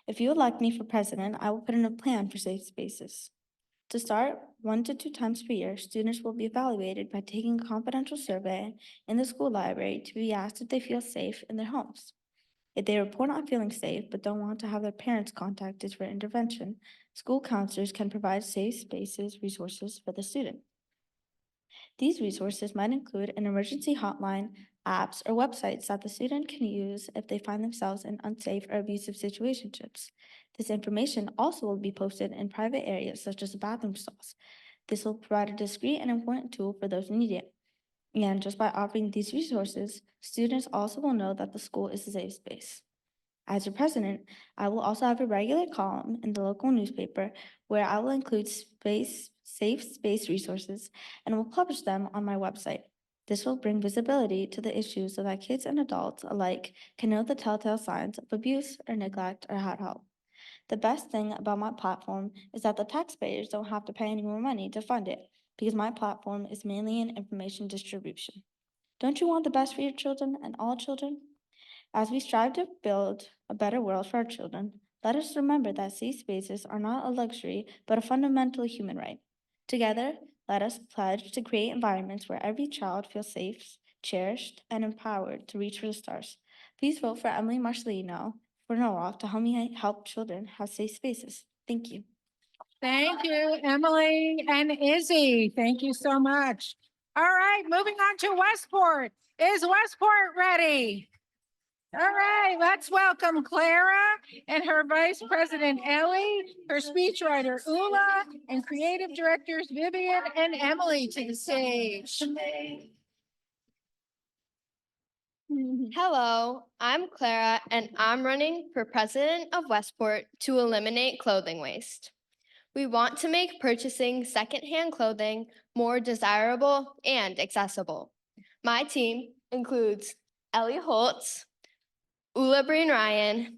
If you elect me for president, I will put in a plan for safe spaces. To start, 1 to 2 times per year, students will be evaluated by taking a confidential survey in the school library to be asked if they feel safe in their homes. If they report not feeling safe but don't want to have their parents contacted for intervention, school counselors can provide safe spaces resources for the student. These resources might include an emergency hotline, apps, or websites that the student can use if they find themselves in unsafe or abusive situationships. This information also will be posted in private areas such as bathroom stalls. This will provide a discreet and important tool for those who need it. And just by offering these resources, students also will know that the school is a safe space. As your president, I will also have a regular column in the local newspaper where I will include safe space resources and will publish them on my website. This will bring visibility to the issue so that kids and adults alike can know the telltale signs of abuse or neglect or how to help. The best thing about my platform is that the taxpayers don't have to pay any more money to fund it because my platform is mainly an information distribution. Don't you want the best for your children and all children? As we strive to build a better world for our children, let us remember that safe spaces are not a luxury, but a fundamental human right. Together, let us pledge to create environments where every child feels safe, cherished, and empowered to reach for the stars. Please vote for Emily Marcelino for Norwalk to help me help children have safe spaces. Thank you. Thank you, Emily and Izzy. Thank you so much. All right, moving on to Westport. Is Westport ready? All right, let's welcome Clara and her Vice President Ellie, her speechwriter Ula, and creative directors Vivian and Emily to the stage. Hello, I'm Clara, and I'm running for president of Westport to eliminate clothing waste. We want to make purchasing secondhand clothing more desirable and accessible. My team includes Ellie Holtz, Ula Breen Ryan,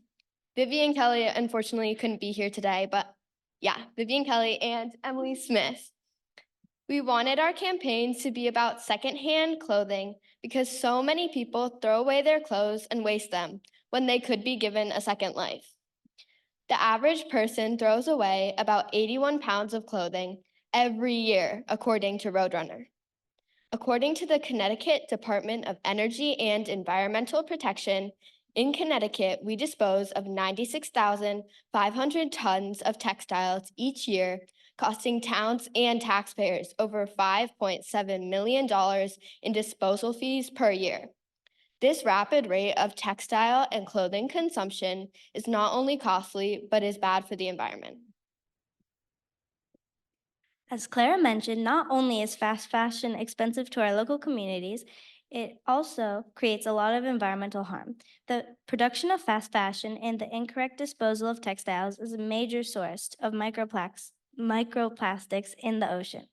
Vivian Kelly, unfortunately couldn't be here today, but yeah, Vivian Kelly and Emily Smith. We wanted our campaign to be about secondhand clothing because so many people throw away their clothes and waste them when they could be given a second life. The average person throws away about 81 pounds of clothing every year, according to Roadrunner. According to the Connecticut Department of Energy and Environmental Protection, in Connecticut, we dispose of 96,500 tons of textiles each year, costing towns and taxpayers over $5.7 million in disposal fees per year. This rapid rate of textile and clothing consumption is not only costly, but is bad for the environment. As Clara mentioned, not only is fast fashion expensive to our local communities, it also creates a lot of environmental harm. The production of fast fashion and the incorrect disposal of textiles is a major source of microplastics in the oceans.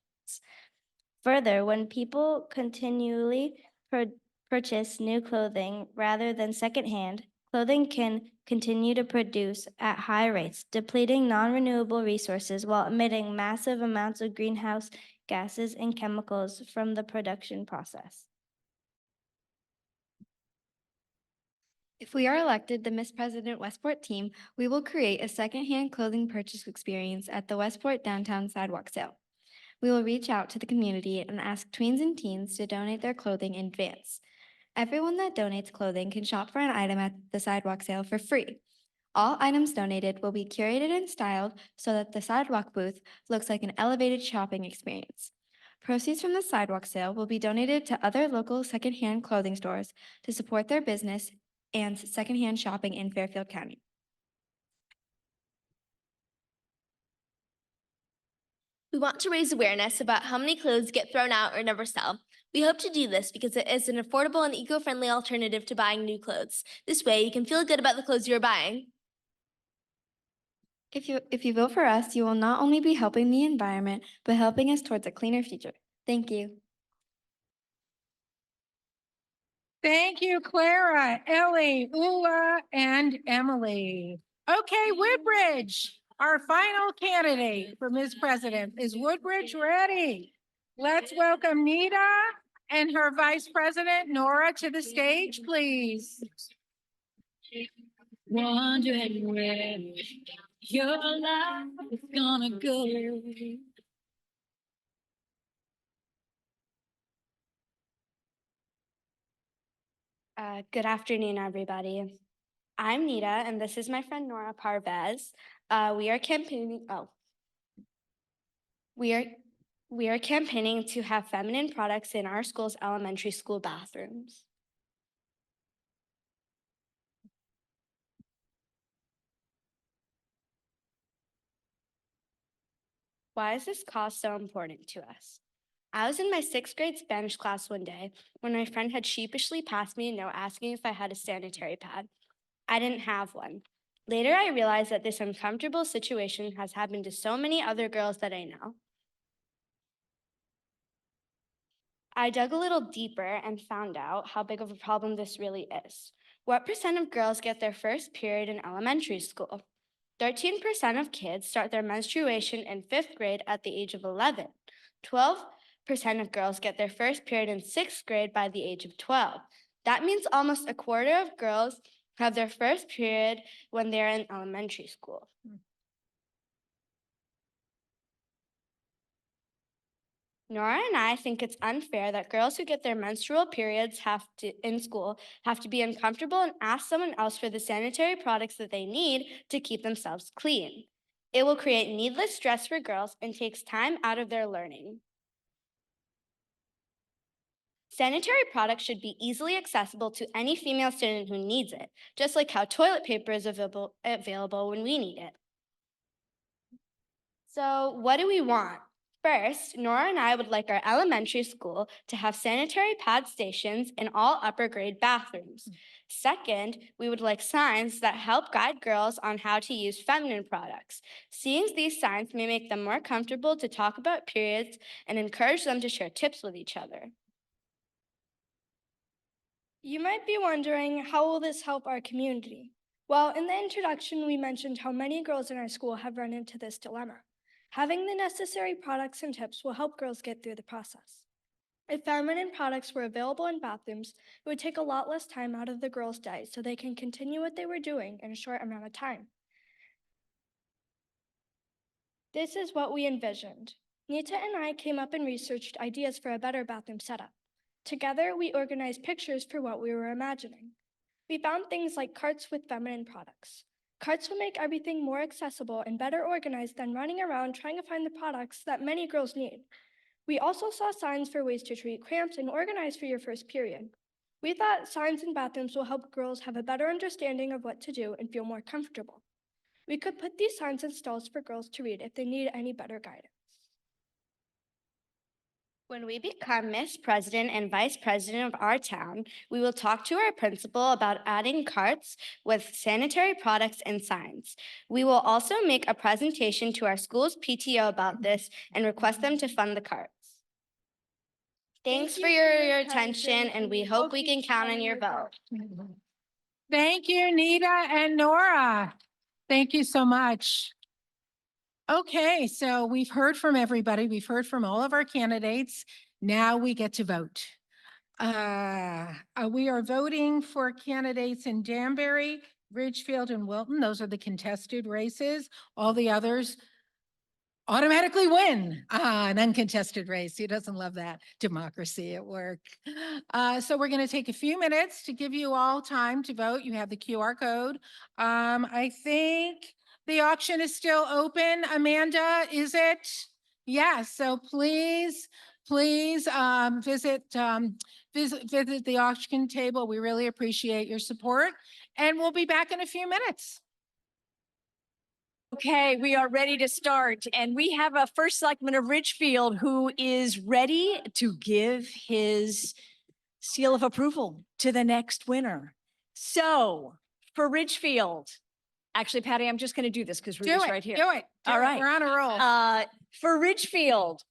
Further, when people continually purchase new clothing rather than secondhand, clothing can continue to produce at high rates, depleting non-renewable resources while emitting massive amounts of greenhouse gases and chemicals from the production process. If we are elected the Miss President Westport team, we will create a secondhand clothing purchase experience at the Westport Downtown Sidewalk Sale. We will reach out to the community and ask tweens and teens to donate their clothing in advance. Everyone that donates clothing can shop for an item at the sidewalk sale for free. All items donated will be curated and styled so that the sidewalk booth looks like an elevated shopping experience. Proceeds from the sidewalk sale will be donated to other local secondhand clothing stores to support their business and secondhand shopping in Fairfield County. We want to raise awareness about how many clothes get thrown out or never sell. We hope to do this because it is an affordable and eco-friendly alternative to buying new clothes. This way, you can feel good about the clothes you're buying. If you vote for us, you will not only be helping the environment, but helping us towards a cleaner future. Thank you. Thank you, Clara, Ellie, Ula, and Emily. Okay, Woodbridge, our final candidate for Ms. President. Is Woodbridge ready? Let's welcome Nita and her Vice President, Nora, to the stage, please. Wondering where your life is gonna go. Good afternoon, everybody. I'm Nita, and this is my friend Nora Parvez. We are campaigning. We are campaigning to have feminine products in our school's elementary school bathrooms. Why is this cause so important to us? I was in my 6th grade Spanish class one day when my friend had sheepishly passed me a note asking if I had a sanitary pad. I didn't have one. Later, I realized that this uncomfortable situation has happened to so many other girls that I know. I dug a little deeper and found out how big of a problem this really is. What percent of girls get their first period in elementary school? 13% of kids start their menstruation in 5th grade at the age of 11. 12% of girls get their first period in 6th grade by the age of 12. That means almost a quarter of girls have their first period when they're in elementary school. Nora and I think it's unfair that girls who get their menstrual periods in school have to be uncomfortable and ask someone else for the sanitary products that they need to keep themselves clean. It will create needless stress for girls and takes time out of their learning. Sanitary products should be easily accessible to any female student who needs it, just like how toilet paper is available when we need it. So what do we want? First, Nora and I would like our elementary school to have sanitary pad stations in all upper grade bathrooms. Second, we would like signs that help guide girls on how to use feminine products. Seeing these signs may make them more comfortable to talk about periods and encourage them to share tips with each other. You might be wondering, how will this help our community? Well, in the introduction, we mentioned how many girls in our school have run into this dilemma. Having the necessary products and tips will help girls get through the process. If feminine products were available in bathrooms, it would take a lot less time out of the girls' day so they can continue what they were doing in a short amount of time. This is what we envisioned. Nita and I came up and researched ideas for a better bathroom setup. Together, we organized pictures for what we were imagining. We found things like carts with feminine products. Carts will make everything more accessible and better organized than running around trying to find the products that many girls need. We also saw signs for ways to treat cramps and organize for your first period. We thought signs in bathrooms will help girls have a better understanding of what to do and feel more comfortable. We could put these signs in stalls for girls to read if they need any better guidance. When we become Miss President and Vice President of our town, we will talk to our principal about adding carts with sanitary products and signs. We will also make a presentation to our school's PTO about this and request them to fund the carts. Thanks for your attention, and we hope we can count on your vote. Thank you, Nita and Nora. Thank you so much. Okay, so we've heard from everybody. We've heard from all of our candidates. Now we get to vote. We are voting for candidates in Danbury, Ridgefield, and Wilton. Those are the contested races. All the others automatically win an uncontested race. Who doesn't love that? Democracy at work. So we're going to take a few minutes to give you all time to vote. You have the QR code. I think the auction is still open. Amanda, is it? Yes. So please visit the auction table. We really appreciate your support, and we'll be back in a few minutes. Okay, we are ready to start, and we have a first selectman of Ridgefield who is ready to give his seal of approval to the next winner. So for Ridgefield, actually, Patty, I'm just going to do this because Rudy's right here. Do it. All right. We're on a roll. For Ridgefield.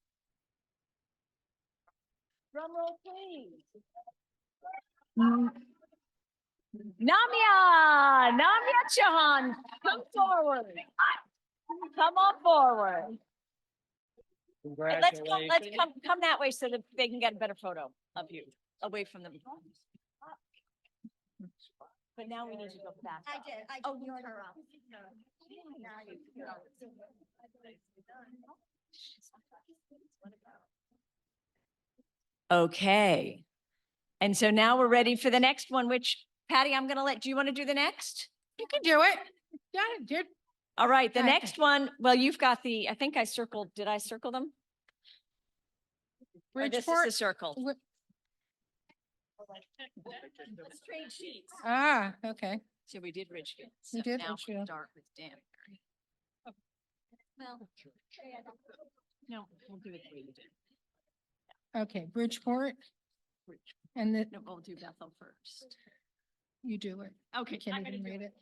Drum roll, please. Namya Chahan, come forward. Come on forward. And let's come that way so that they can get a better photo of you away from them. But now we need to go back. I did. Oh, you turned around. Okay. And so now we're ready for the next one, which Patty, I'm going to do you want to do the next? You can do it. Yeah, dude. All right. The next one, well, you've got I think I circled, did I circle them? Bridgeport. This is the circle. Let's trade sheets. Ah, okay. So we did Ridgefield. We did now Ridgefield. Start with Danbury. Well, no, we'll do it the way you did. Okay, Bridgeport. And No, we'll do Bethel first. you do it. Okay. I can't even read it.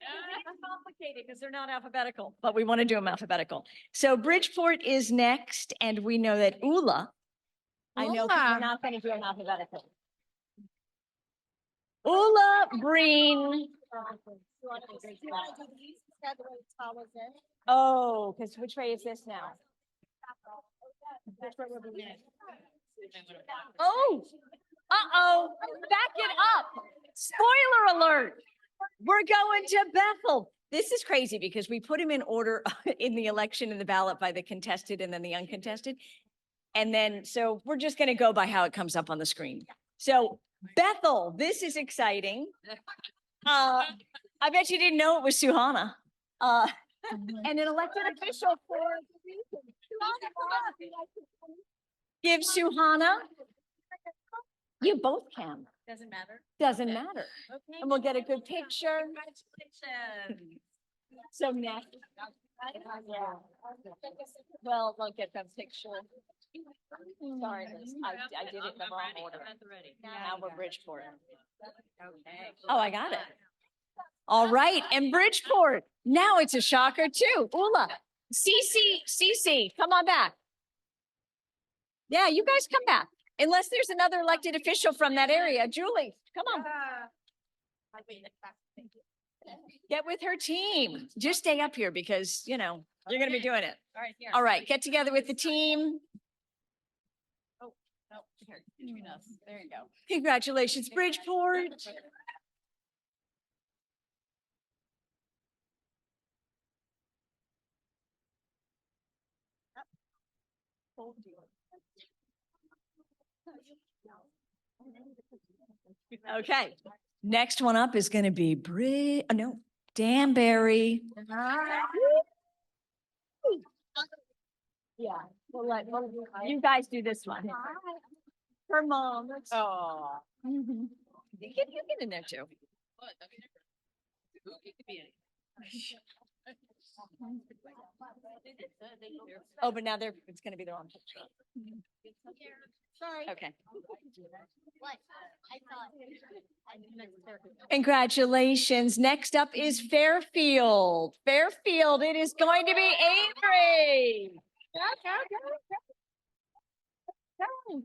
It's complicated because they're not alphabetical, but we want to do them alphabetical. So Bridgeport is next, and we know that Ula. I know we're not going to do them alphabetical. Ula Breen. Oh, because which way is this now? Oh, back it up. Spoiler alert. We're going to Bethel. This is crazy because we put him in order in the election in the ballot by the contested and then the uncontested. And then, so we're just going to go by how it comes up on the screen. So Bethel, this is exciting. I bet you didn't know it was Suhana. And an elected official for give Suhana You both can. Doesn't matter. Doesn't matter. Okay. And we'll get a good picture. Congratulations. So next. Well, we'll get that picture. Sorry, Liz. I did it in the wrong order. Now we're Bridgeport. Okay. Oh, I got it. All right, and Bridgeport. Now it's a shocker too. Ula, Cece, come on back. Yeah, you guys come back. Unless there's another elected official from that area. Julie, come on. Get with her team. Just stay up here because, you know, you're going to be doing it. All right, here. All right, get together with the team. Oh, no, here, between us. There you go. Congratulations, Bridgeport. Okay, next one up is going to be Danbury. Yeah, you guys do this one. Her mom. Oh. You get in there too. Oh, but now it's going to be the wrong picture. Sorry. Okay. What? I thought. Congratulations. Next up is Fairfield. Fairfield, it is going to be Avery.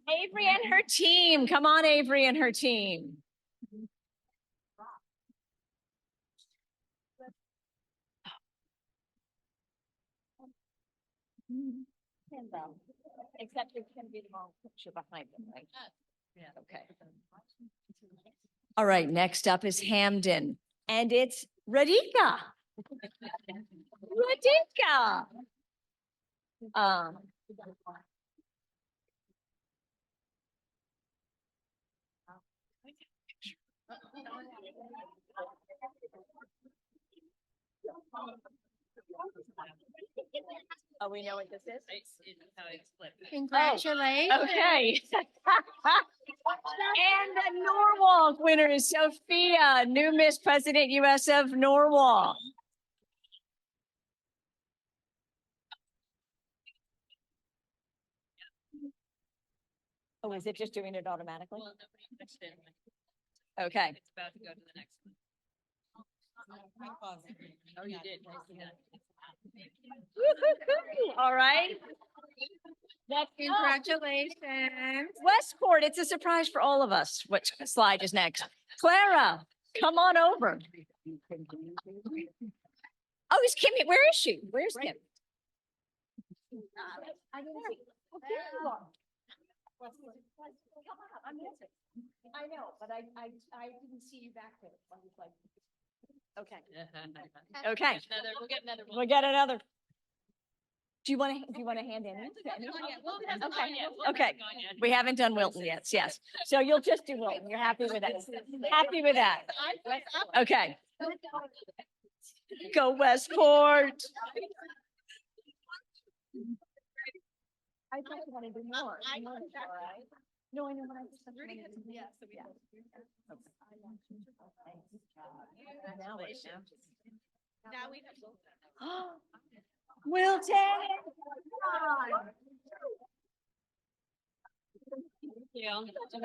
Avery and her team. Come on, Avery and her team. Except it's going to be the wrong picture behind them, right? Yeah. Okay. All right, next up is Hamden, and it's Radhika. Radhika. Oh, we know what this is? Congratulations. Okay. And the Norwalk winner is Sophia, new Miss President US of Norwalk. Oh, is it just doing it automatically? Okay. It's about to go to the next one. Oh, you did. All right. Congratulations. Westport, it's a surprise for all of us. Which slide is next? Clara, come on over. Oh, is Kimmy? Where is she? Where's Kim? I didn't see. Oh, there you are. Come on, I'm missing. I know, but I didn't see you back there. I was like, okay. Okay. We'll get another one. We'll get another. Do you want to hand in? Okay. We haven't done Wilton yet. Yes. So you'll just do Wilton. You're happy with that? Happy with that? Okay. Go Westport. I thought you wanted to do more. No, I know what I just. Yeah. Now we have. Wilton.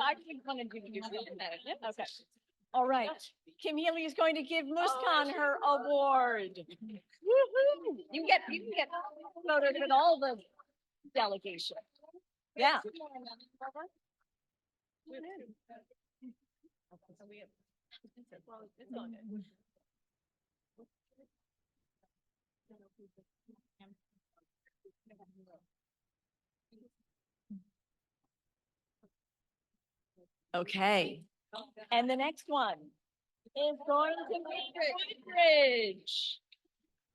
I think one of you do that. Okay. All right. Kim Healy is going to give Muskan her award. Woohoo! You can get photos with all the delegation. Yeah. Okay. And the next one is going to be Woodbridge.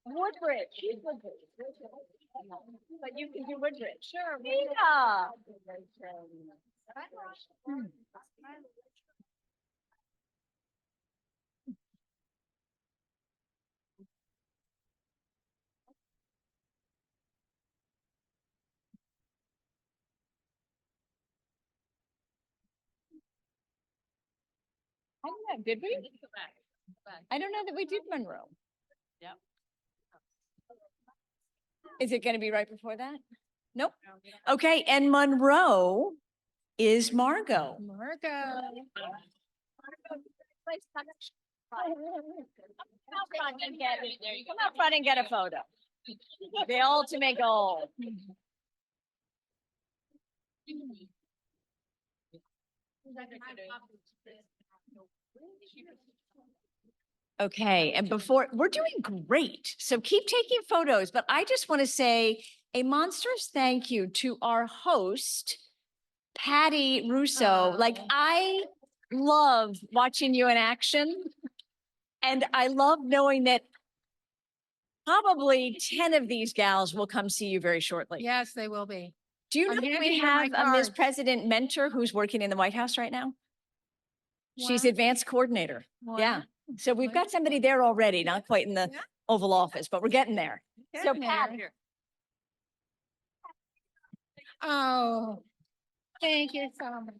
Woodbridge. But you can do Woodbridge. Sure. Rita. I don't know, did we? I don't know that we did Monroe. Yep. Is it going to be right before that? Nope. Okay, and Monroe is Margot. Margo. Come out front and get a photo. The ultimate goal. Okay, and before, we're doing great. So keep taking photos, but I just want to say a monstrous thank you to our host, Patti Russo. Like, I love watching you in action. And I love knowing that probably 10 of these gals will come see you very shortly. Yes, they will be. Do you I'm know we handing them my have a Ms. cards. President mentor who's working in the White House right now? She's Wow. advanced coordinator. Yeah. Wow. So we've got somebody there already, not quite in the Oval Office, but we're getting there. So Getting Pat, there. Oh, thank you so much.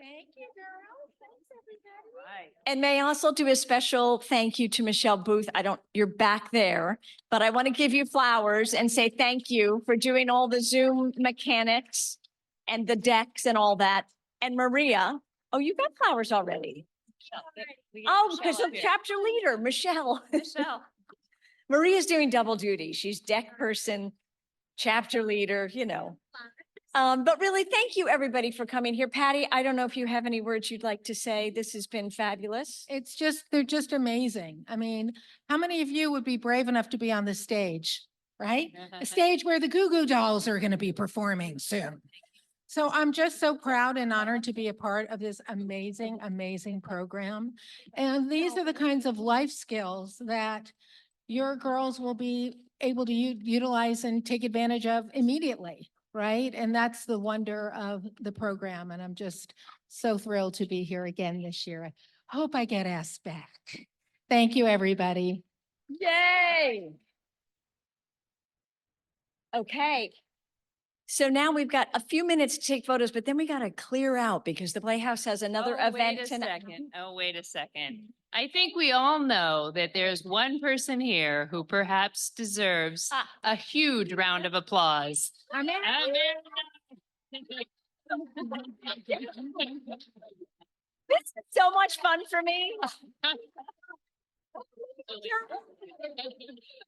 Thank you, girls. Thanks, everybody. and may I also do a special thank you to Michelle Booth. You're back there, but I want to give you flowers and say thank you for doing all the Zoom mechanics and the decks and all that. And Maria, oh, you got flowers already. Oh, because of chapter leader, Michelle. Michelle. Maria's doing double duty. She's deck person, chapter leader, you know. But really, thank you, everybody, for coming here. Patti, I don't know if you have any words you'd like to say. This has been fabulous. It's just, they're just amazing. I mean, how many of you would be brave enough to be on the stage, right? A stage where the Goo Goo Dolls are going to be performing soon. So I'm just so proud and honored to be a part of this amazing, amazing program. And these are the kinds of life skills that your girls will be able to utilize and take advantage of immediately, right? And that's the wonder of the program. And I'm just so thrilled to be here again this year. I hope I get asked back. Thank you, everybody. Yay! Okay. So now we've got a few minutes to take photos, but then we got to clear out because the Playhouse has another event tonight. Wait a second. I think we all know that there's one person here who perhaps deserves a huge round of applause. This is so much fun for me.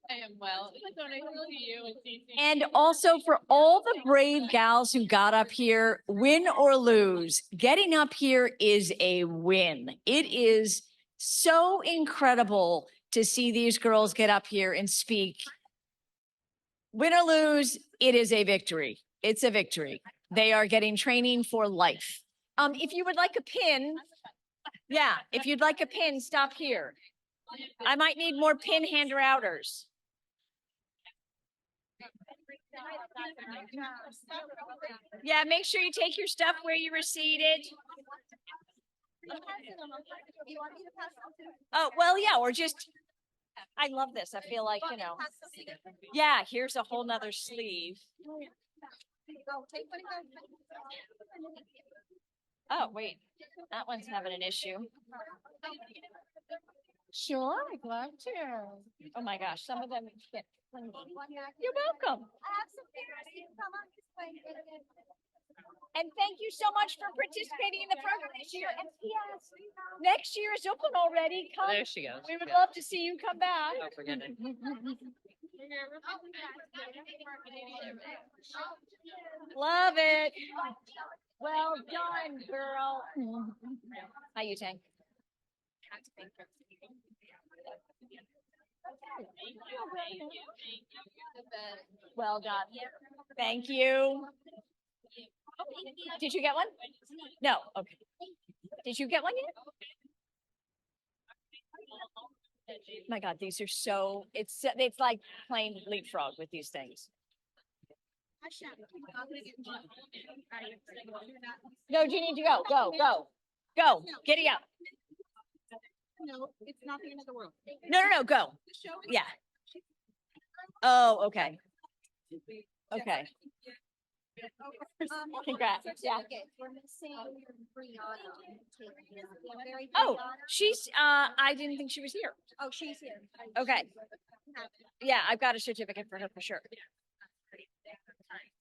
I am well. When I see you and see And also for all the brave gals who got up here, win or lose, getting up here is a win. It is so incredible to see these girls get up here and speak. Win or lose, it is a victory. It's a victory. They are getting training for life. If you would like a pin, yeah, if you'd like a pin, stop here. I might need more pin hander-outers. Yeah, make sure you take your stuff where you were seated. Oh, well, yeah, or just, I love this. I feel like, you know, yeah, here's a whole nother sleeve. Oh, wait, that one's having an issue. Sure, I'd love to. Oh my gosh, some of them get. You're welcome. And thank you so much for participating in the program this year. And yes, next year is open already. Come. There she goes. We would love to see you come back. Don't forget it. Love it. Well done, girl. How you, Tank? Well done. Thank you. Did you get one? No, okay. Did you get one yet? My God, these are so, it's like playing leapfrog with these things. No, you need to go, go, giddy up. No, it's not the end of the world. No, go. Yeah. Oh, okay. Okay. Congrats. Yeah. Oh, she's, I didn't think she was here. Oh, she's here. Okay. Yeah, I've got a certificate for her for sure.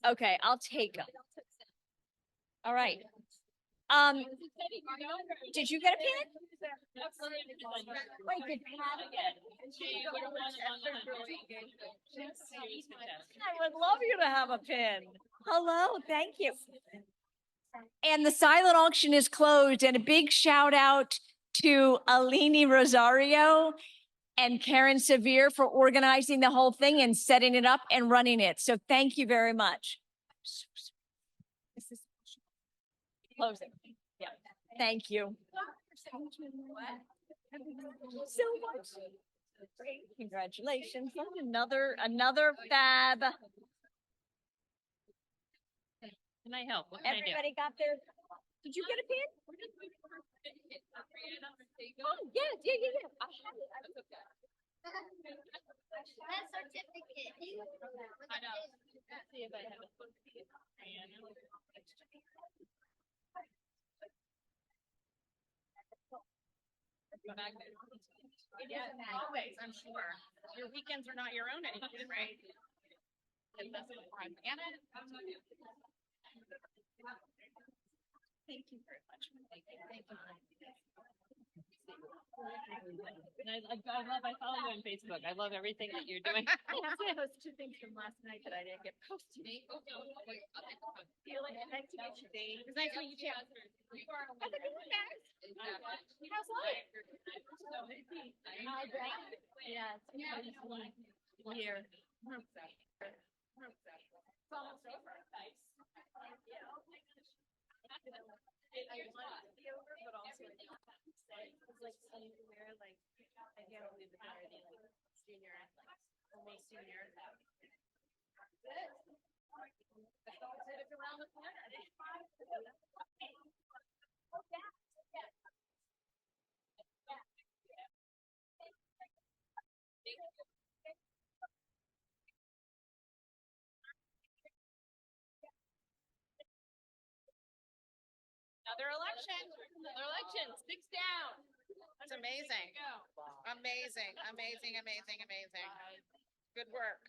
Okay, I'll take them. All right. Did you get a pen? Wait, did I would love you to have a pin. Hello, thank you. And the silent auction is closed, and a big shout out to Alini Rosario and Karen Severe for organizing the whole thing and setting it up and running it. So thank you very much. Close it. Yeah. Thank you. So much. Great. Congratulations. Another fab. Can I help? What can I do? Everybody got their, did you get a pin? Oh, yeah. I have it. That certificate. I know. Let's see if I have a yeah, always, I'm sure. Your weekends are not your own anymore, right? And that's what I'm at it. Thank you very much. Thank you. And I follow you on Facebook. I love everything that you're doing. I have two things from last night that I didn't get posted. Nice to meet you, Dave. It's nice to meet you. How's life? Yeah, it's here. It's almost over. Nice. But also it's like anywhere, like I can't believe the parody, like junior athletics, almost senior. It's around the corner. Another election, 6 down. That's amazing. Amazing. Good work.